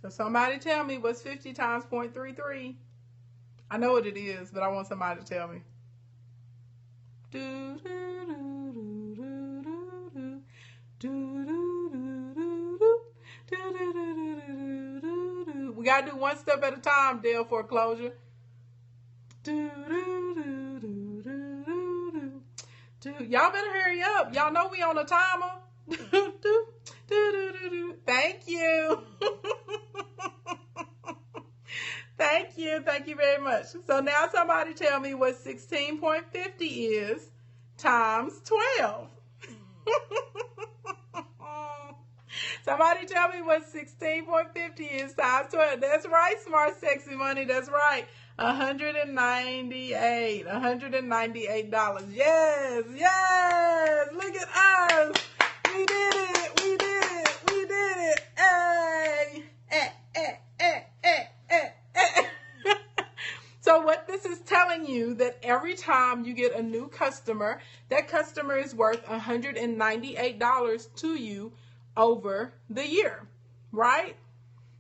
So somebody tell me what's 50 times 0.33. I know what it is, but I want somebody to tell me. We got to do one step at a time, Dale Foreclosure. Y'all better hurry up. Y'all know we on a timer. Thank you. Thank you. Thank you very much. So now somebody tell me what 16.50 is times 12. Somebody tell me what 16.50 is times 12. That's right, smart, sexy money. That's right. $198. $198. Yes, yes. Look at us. We did it. We did it. We did it. Hey. So what this is telling you, that every time you get a new customer, that customer is worth $198 to you over the year, right?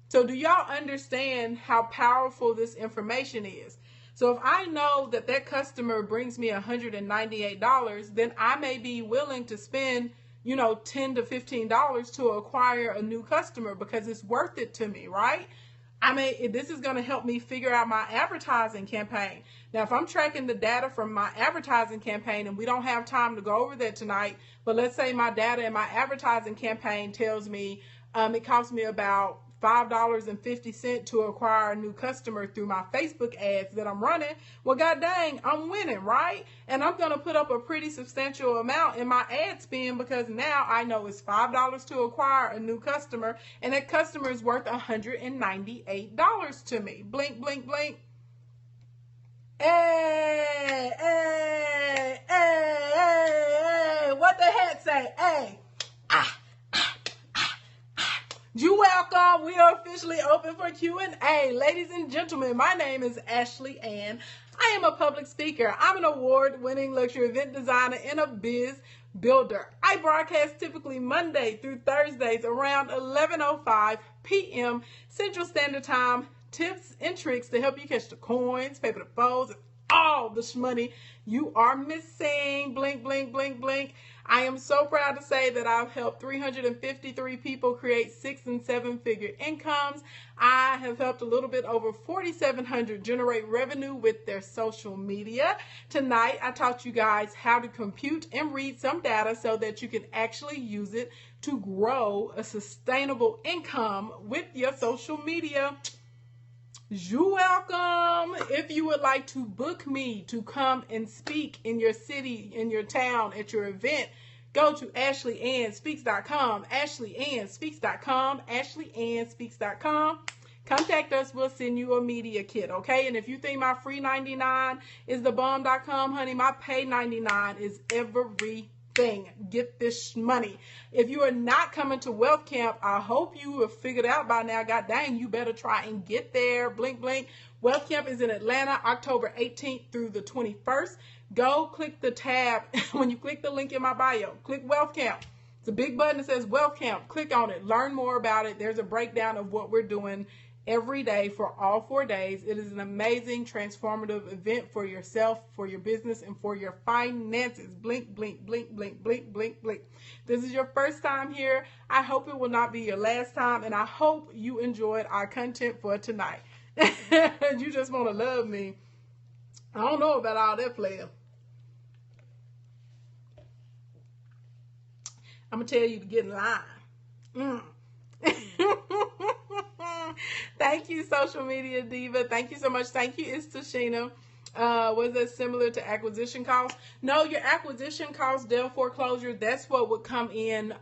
So do y'all understand how powerful this information is? So if I know that that customer brings me $198, then I may be willing to spend, you know, $10 to $15 to acquire a new customer because it's worth it to me, right? I mean, this is going to help me figure out my advertising campaign. Now, if I'm tracking the data from my advertising campaign, and we don't have time to go over that tonight, but let's say my data in my advertising campaign tells me it costs me about $5.50 to acquire a new customer through my Facebook ads that I'm running. Well, god dang, I'm winning, right? And I'm going to put up a pretty substantial amount in my ad spend because now I know it's $5 to acquire a new customer, and that customer is worth $198 to me. Blink, blink, blink. Hey, hey, hey, hey, what the heck say? Hey, you welcome. We are officially open for Q&A. Ladies and gentlemen, my name is Ashley Ann. I am a public speaker. I'm an award-winning luxury event designer and a biz builder. I broadcast typically Monday through Thursdays around 11:05 p.m. Central Standard Time. Tips and tricks to help you catch the coins, paper the foes, and all the shmoney you are missing. Blink, blink, blink, blink. I am so proud to say that I've helped 353 people create 6- and 7-figure incomes. I have helped a little bit over 4,700 generate revenue with their social media. Tonight, I taught you guys how to compute and read some data so that you can actually use it to grow a sustainable income with your social media. You're welcome. If you would like to book me to come and speak in your city, in your town, at your event, go to ashleyannSpeaks.com, ashleyannSpeaks.com, ashleyannSpeaks.com. Contact us. We'll send you a media kit, okay? And if you think my free 99 is the bomb.com, honey, my pay 99 is everything. Get this money. If you are not coming to Wealth Camp, I hope you have figured out by now, god dang, you better try and get there. Blink, blink. Wealth Camp is in Atlanta, October 18th through the 21st. Go click the tab. When you click the link in my bio, click Wealth Camp. It's a big button that says Wealth Camp. Click on it. Learn more about it. There's a breakdown of what we're doing every day for all 4 days. It is an amazing, transformative event for yourself, for your business, and for your finances. Blink, blink, blink, blink, blink, blink, blink. This is your first time here. I hope it will not be your last time, and I hope you enjoyed our content for tonight. You just want to love me. I don't know about all that, player. I'm going to tell you to get in line. Thank you, Social Media Diva. Thank you so much. Thank you, It's Tashina. Was that similar to acquisition costs? No, your acquisition costs, Dell Foreclosure, that's what would come in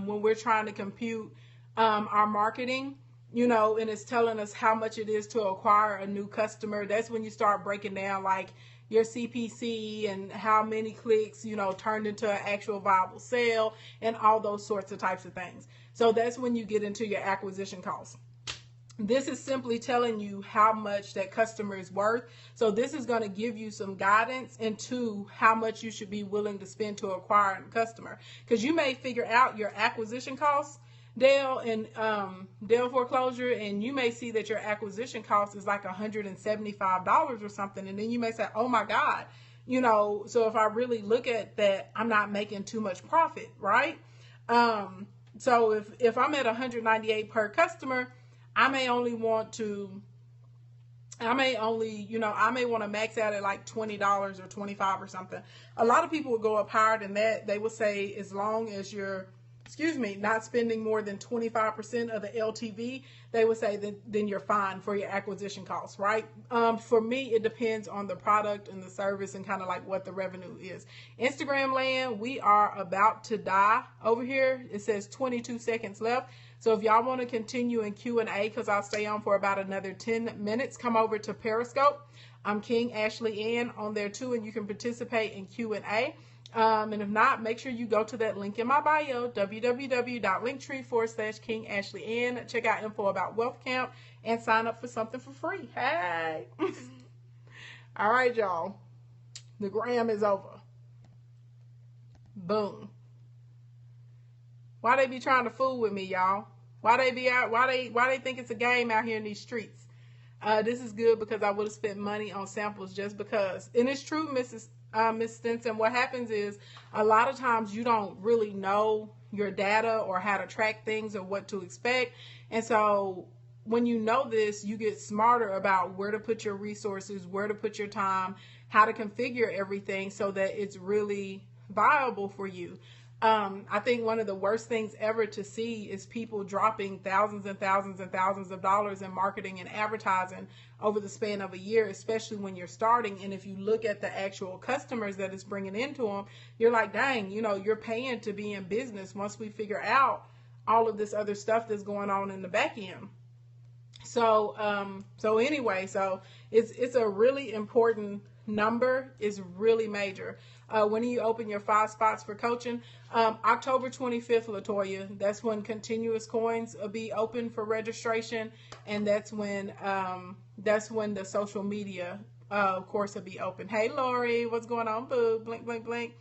when we're trying to compute our marketing, you know, and it's telling us how much it is to acquire a new customer. That's when you start breaking down like your CPC and how many clicks, you know, turned into an actual viable sale and all those sorts of types of things. So that's when you get into your acquisition costs. This is simply telling you how much that customer is worth. So this is going to give you some guidance into how much you should be willing to spend to acquire a customer. Because you may figure out your acquisition costs, Dale and Dale Foreclosure, and you may see that your acquisition cost is like $175 or something. And then you may say, oh my God, so if I really look at that, I'm not making too much profit, right? So if I'm at $198 per customer, I may want to max out at like $20 or $25 or something. A lot of people will go up higher than that. They will say as long as you're, not spending more than 25% of the LTV, they would say that then you're fine for your acquisition costs, right? For me, it depends on the product and the service and kind of like what the revenue is. Instagram land, we are about to die over here. It says 22 seconds left. So if y'all want to continue in Q&A, because I'll stay on for about another 10 minutes, come over to Periscope. I'm King Ashley Ann on there too, and you can participate in Q&A. And if not, make sure you go to that link in my bio, www.linktree/King Ashley Ann. Check out info about Wealth Camp and sign up for something for free. Hey! All right, y'all. The gram is over. Boom. Why they be trying to fool with me, y'all? Why they be out? Why they think it's a game out here in these streets? This is good because I would have spent money on samples just because. And it's true, Miss Stinson. What happens is a lot of times you don't really know your data or how to track things or what to expect. And so when you know this, you get smarter about where to put your resources, where to put your time, how to configure everything so that it's really viable for you. I think one of the worst things ever to see is people dropping thousands and thousands and thousands of dollars in marketing and advertising over the span of a year, especially when you're starting. And if you look at the actual customers that it's bringing into them, you're like, dang, you're paying to be in business once we figure out all of this other stuff that's going on in the back end. So anyway, it's a really important number. Is really major. When you open your 5 spots for coaching, October 25th, Latoya, that's when continuous coins will be open for registration. And that's when the social media, course will be open. Hey, Lori, what's going on? Boo, blink, blink, blink.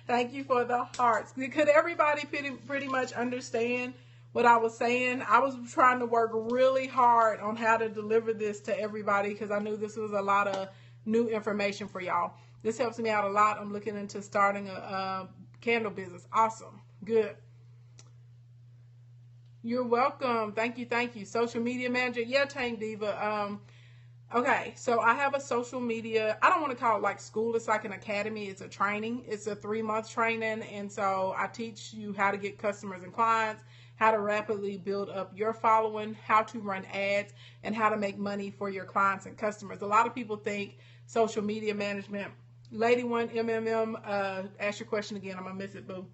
Thank you for the hearts. Could everybody pretty much understand what I was saying? I was trying to work really hard on how to deliver this to everybody because I knew this was a lot of new information for y'all. This helps me out a lot. I'm looking into starting a candle business. Awesome. Good. You're welcome. Thank you. Social media manager. Yeah, Tang Diva. Okay, so I have a social media, I don't want to call it like school. It's like an academy. It's a training. It's a 3-month training. And so I teach you how to get customers and clients, how to rapidly build up your following, how to run ads, and how to make money for your clients and customers. A lot of people think social media management. Lady One MMM, ask your question again. I'm going to miss it, boo.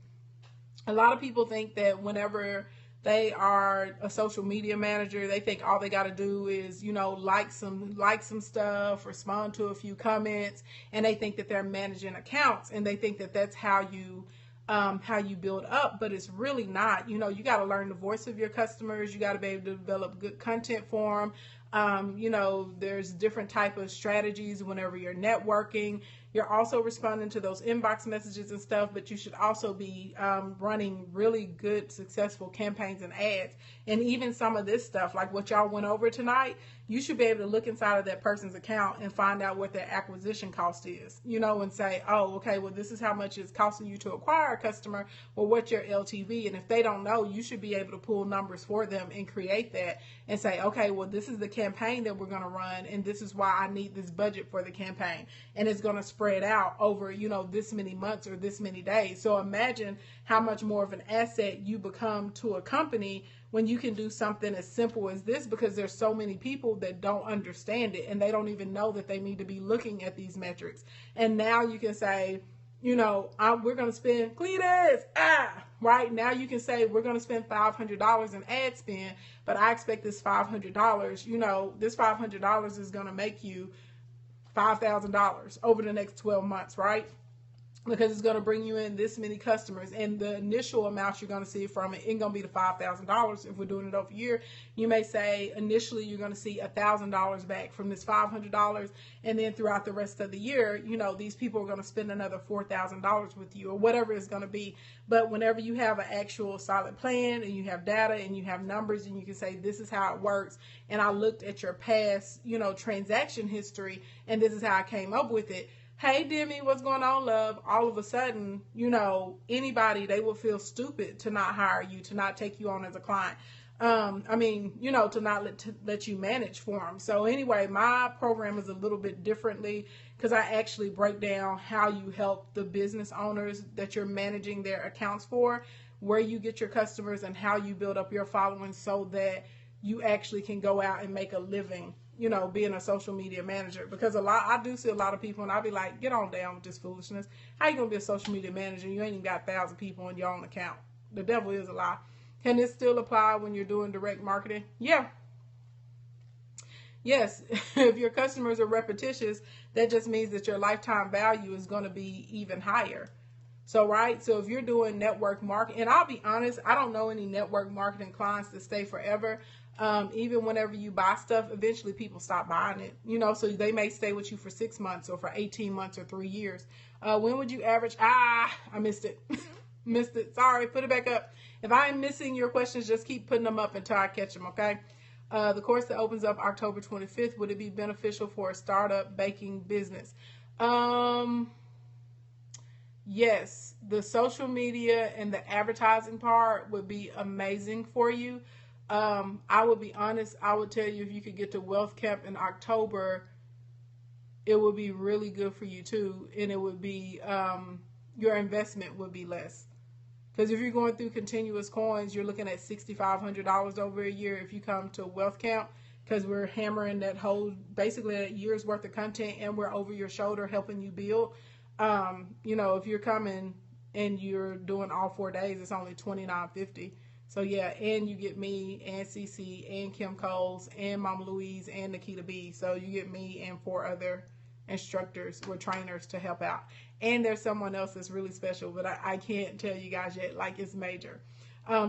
A lot of people think that whenever they are a social media manager, they think all they got to do is, like some stuff, respond to a few comments, and they think that they're managing accounts, and they think that that's how you build up, but it's really not. You got to learn the voice of your customers. You got to be able to develop good content for them. There's different type of strategies whenever you're networking. You're also responding to those inbox messages and stuff, but you should also be running really good, successful campaigns and ads. And even some of this stuff, like what y'all went over tonight, you should be able to look inside of that person's account and find out what their acquisition cost is, and say, oh, okay, well, this is how much it's costing you to acquire a customer, or what's your LTV. And if they don't know, you should be able to pull numbers for them and create that and say, okay, well, this is the campaign that we're going to run, and this is why I need this budget for the campaign. And it's going to spread out over, this many months or this many days. So imagine how much more of an asset you become to a company when you can do something as simple as this, because there's so many people that don't understand it and they don't even know that they need to be looking at these metrics. And now you can say, we're going to spend Cletus, right? Now you can say we're going to spend $500 in ad spend, but I expect this $500, this $500 is going to make you $5,000 over the next 12 months, right? because it's going to bring you in this many customers, and the initial amount you're going to see from it ain't going to be the $5,000. If we're doing it over a year, you may say initially you're going to see $1,000 back from this $500, and then throughout the rest of the year, you know, these people are going to spend another $4,000 with you, or whatever it's going to be. But whenever you have an actual solid plan and you have data and you have numbers and you can say this is how it works, and I looked at your past, you know, transaction history, and this is how I came up with it. Hey, Demi, what's going on, love? All of a sudden, you know, anybody, they will feel stupid to not hire you, to not take you on as a client. I mean, you know, to not let you manage for them. So anyway, my program is a little bit differently because I actually break down how you help the business owners that you're managing their accounts for, where you get your customers, and how you build up your following so that you actually can go out and make a living, you know, being a social media manager. Because I do see a lot of people, and I'll be like, get on down with this foolishness. How you gonna be a social media manager? You ain't even got 1,000 people on your own account. The devil is a lie. Can this still apply when you're doing direct marketing? Yeah. Yes. If your customers are repetitious, that just means that your lifetime value is going to be even higher. So, right. So if you're doing network marketing, and I'll be honest, I don't know any network marketing clients that stay forever. Even whenever you buy stuff, eventually people stop buying it, you know, so they may stay with you for 6 months or for 18 months or 3 years. When would you average? I missed it. Missed it. Sorry. Put it back up. If I'm missing your questions, just keep putting them up until I catch them. Okay. The course that opens up October 25th, would it be beneficial for a startup baking business? Yes, the social media and the advertising part would be amazing for you. I would be honest, I would tell you if you could get to Wealth Camp in October, it would be really good for you too. And it would be, your investment would be less. Because if you're going through continuous coins, you're looking at $6,500 over a year if you come to Wealth Camp, because we're hammering that whole, basically a year's worth of content, and we're over your shoulder helping you build. You know, if you're coming and you're doing all 4 days, it's only $29.50. So yeah, and you get me and Cece and Kim Coles and Mama Louise and Nikita B. So you get me and 4 other instructors or trainers to help out. And there's someone else that's really special, but I can't tell you guys yet, like it's major.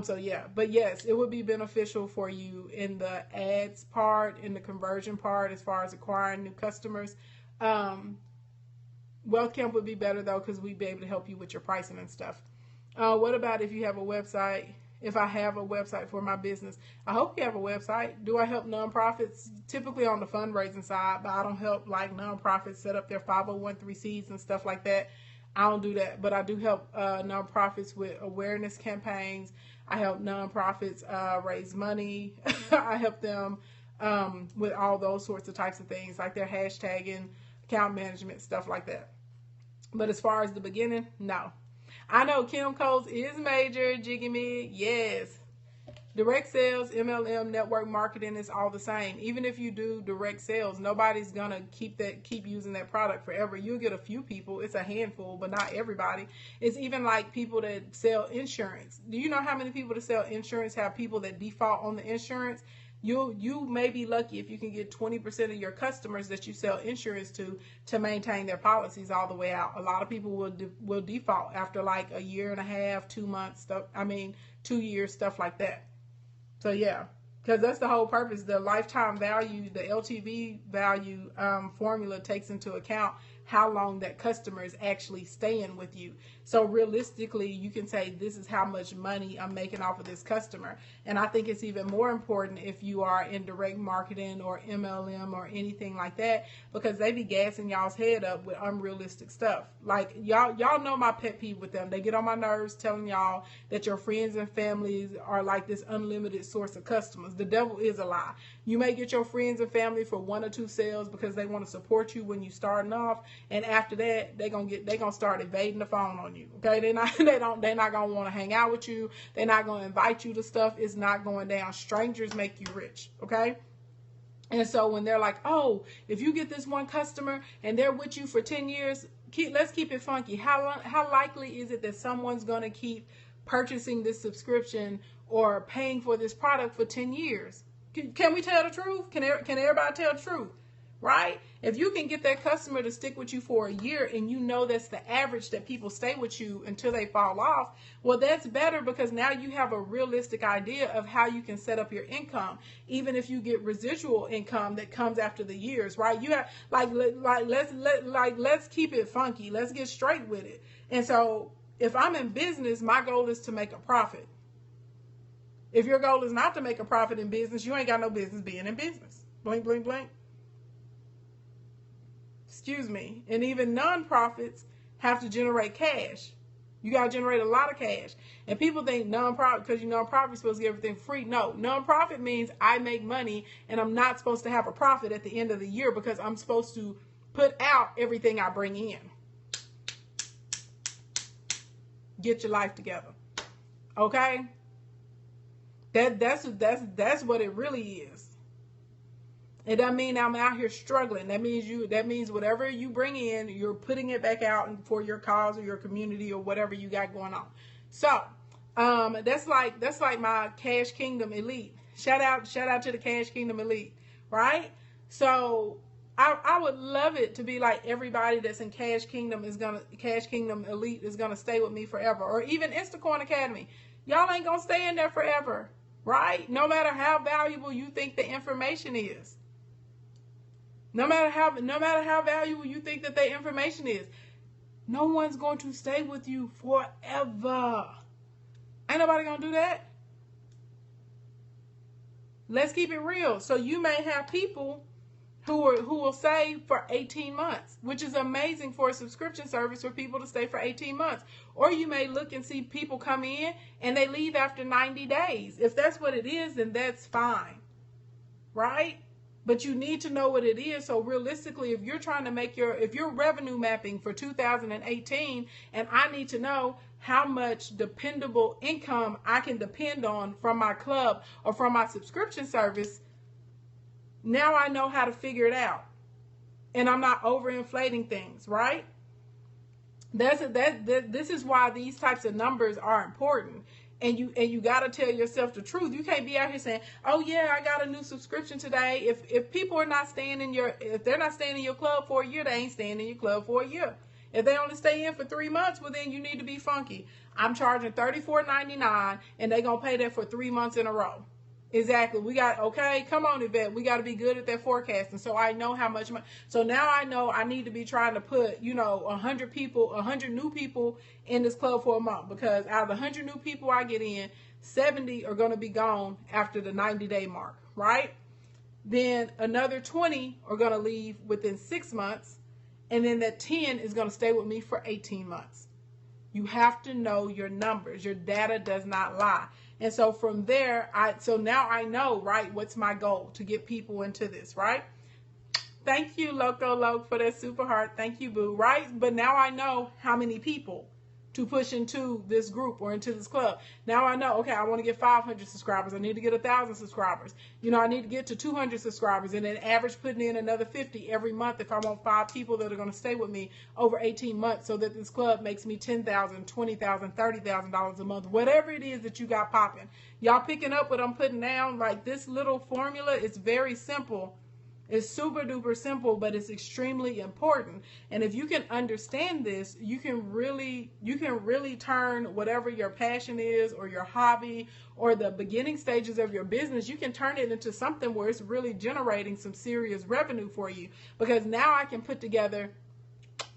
So yeah, but yes, it would be beneficial for you in the ads part, in the conversion part, as far as acquiring new customers. Wealth Camp would be better though, because we'd be able to help you with your pricing and stuff. What about if you have a website? If I have a website for my business, I hope you have a website. Do I help nonprofits? Typically on the fundraising side, but I don't help like nonprofits set up their 501(c)(3)s and stuff like that. I don't do that, but I do help nonprofits with awareness campaigns. I help nonprofits raise money. I help them with all those sorts of types of things, like their hashtagging, account management, stuff like that. But as far as the beginning, no. I know Kim Coles is major, Jiggy Mig, yes. Direct sales, MLM, network marketing is all the same. Even if you do direct sales, nobody's gonna keep using that product forever. You'll get a few people, it's a handful, but not everybody. It's even like people that sell insurance. Do you know how many people that sell insurance have people that default on the insurance? You may be lucky if you can get 20% of your customers that you sell insurance to maintain their policies all the way out. A lot of people will default after like a year and a half, 2 months, 2 years, stuff like that. So yeah, because that's the whole purpose. The lifetime value, the LTV value formula takes into account how long that customer is actually staying with you. So realistically, you can say, this is how much money I'm making off of this customer. And I think it's even more important if you are in direct marketing or MLM or anything like that, because they be gassing y'all's head up with unrealistic stuff. Like y'all know my pet peeve with them. They get on my nerves telling y'all that your friends and families are like this unlimited source of customers. The devil is a lie. You may get your friends and family for 1 or 2 sales because they want to support you when you starting off, and after that they gonna start evading the phone on you. Okay, they're not gonna want to hang out with you. They're not gonna invite you to stuff. It's not going down. Strangers make you rich. Okay. And so when they're like, oh, if you get this one customer and they're with you for 10 years, let's keep it funky. How likely is it that someone's gonna keep purchasing this subscription or paying for this product for 10 years? Can we tell the truth? Can everybody tell the truth? right? If you can get that customer to stick with you for a year and you know that's the average that people stay with you until they fall off, well, that's better because now you have a realistic idea of how you can set up your income, even if you get residual income that comes after the years, right? You have let's keep it funky. Let's get straight with it. And so if I'm in business, my goal is to make a profit. If your goal is not to make a profit in business, you ain't got no business being in business. Blink, blink, blink. Excuse me. And even nonprofits have to generate cash. You got to generate a lot of cash. And people think nonprofit, because nonprofit is supposed to get everything free. No, nonprofit means I make money and I'm not supposed to have a profit at the end of the year because I'm supposed to put out everything I bring in. Get your life together. Okay? That's what it really is. It doesn't mean I'm out here struggling. That means whatever you bring in, you're putting it back out for your cause or your community or whatever you got going on. So that's like my Cash Kingdom Elite. Shout out to the Cash Kingdom Elite, right? So I would love it to be like everybody that's in Cash Kingdom Elite is gonna stay with me forever, or even Instacorn Academy. Y'all ain't gonna stay in there forever, right? No matter how valuable you think the information is. No matter how valuable you think that the information is, no one's going to stay with you forever. Ain't nobody gonna do that. Let's keep it real. So you may have people who will stay for 18 months, which is amazing for a subscription service for people to stay for 18 months. Or you may look and see people come in and they leave after 90 days. If that's what it is, then that's fine, right? But you need to know what it is. So realistically, if you're trying to make if you're revenue mapping for 2018, and I need to know how much dependable income I can depend on from my club or from my subscription service, now I know how to figure it out. And I'm not overinflating things, right? This is why these types of numbers are important. And you got to tell yourself the truth. You can't be out here saying, "Oh yeah, I got a new subscription today." If people are not staying if they're not staying in your club for a year, they ain't staying in your club for a year. If they only stay in for 3 months, well then you need to be funky. I'm charging $34.99 and they're going to pay that for 3 months in a row. Exactly. Okay, come on, Yvette. We got to be good at that forecasting. So I know how much money. So now I know I need to be trying to put, 100 new people in this club for a month, because out of the 100 new people I get in, 70 are going to be gone after the 90-day mark, right? Then another 20 are going to leave within 6 months. And then that 10 is going to stay with me for 18 months. You have to know your numbers. Your data does not lie. And so from there, so now I know, right, what's my goal to get people into this, right? Thank you, Loco, for that super heart. Thank you, boo, right? But now I know how many people to push into this group or into this club. Now I know, okay, I want to get 500 subscribers. I need to get 1,000 subscribers. I need to get to 200 subscribers, and then average putting in another 50 every month if I want 5 people that are going to stay with me over 18 months, so that this club makes me $10,000, $20,000, $30,000 a month, whatever it is that you got popping. Y'all picking up what I'm putting down? Like, this little formula is very simple. It's super duper simple, but it's extremely important. And if you can understand this, you can really turn whatever your passion is, or your hobby, or the beginning stages of your business, you can turn it into something where it's really generating some serious revenue for you. Because now I can put together,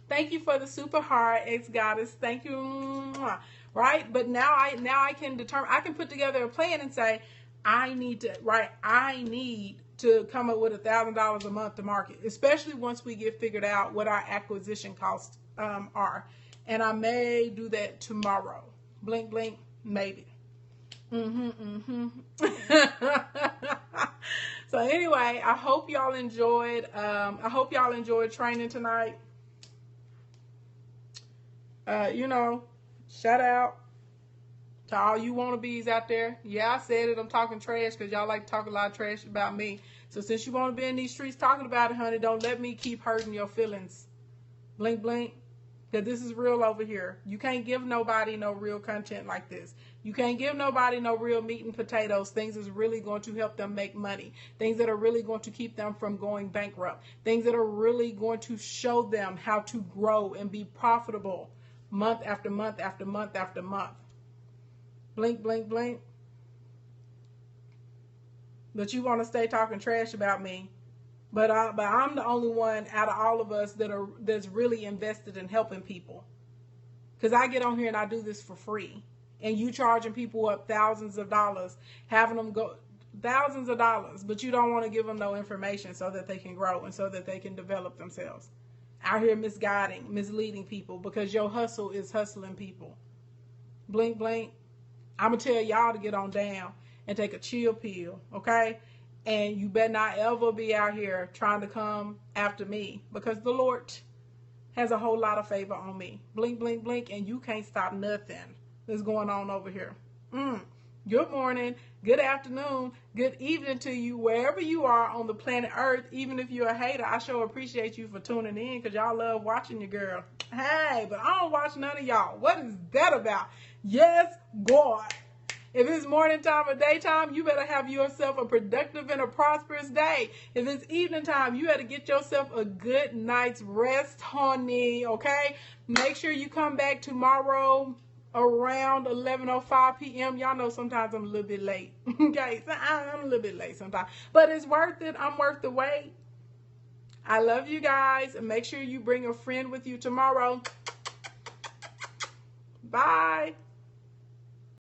thank you for the super heart, ex-goddess, thank you, right? But now I can determine, I can put together a plan and say, I need to come up with $1,000 a month to market, especially once we get figured out what our acquisition costs are. And I may do that tomorrow. Blink, blink, maybe. So anyway, I hope y'all enjoyed. Training tonight. Shout out to all you wannabes out there. Yeah, I said it. I'm talking trash because y'all like to talk a lot of trash about me. So since you want to be in these streets talking about it, honey, don't let me keep hurting your feelings. Blink, blink. Because this is real over here. You can't give nobody no real content like this. You can't give nobody no real meat and potatoes, things that's really going to help them make money, things that are really going to keep them from going bankrupt, things that are really going to show them how to grow and be profitable month after month after month after month. Blink, blink, blink. But you want to stay talking trash about me. But I'm the only one out of all of us that's really invested in helping people. Because I get on here and I do this for free. And you charging people up thousands of dollars, having them go thousands of dollars, but you don't want to give them no information so that they can grow and so that they can develop themselves. Out here misguiding, misleading people because your hustle is hustling people. Blink, blink. I'm going to tell y'all to get on down and take a chill pill, okay? And you better not ever be out here trying to come after me because the Lord has a whole lot of favor on me. Blink, blink, blink, and you can't stop nothing that's going on over here. Good morning, good afternoon, good evening to you, wherever you are on the planet Earth. Even if you're a hater, I sure appreciate you for tuning in because y'all love watching your girl. Hey, but I don't watch none of y'all. What is that about? Yes, God. If it's morning time or daytime, you better have yourself a productive and a prosperous day. If it's evening time, you better get yourself a good night's rest, honey, okay? Make sure you come back tomorrow around 11:05 p.m. Y'all know sometimes I'm a little bit late, okay? So I'm a little bit late sometimes, but it's worth it. I'm worth the wait. I love you guys. And make sure you bring a friend with you tomorrow. Bye.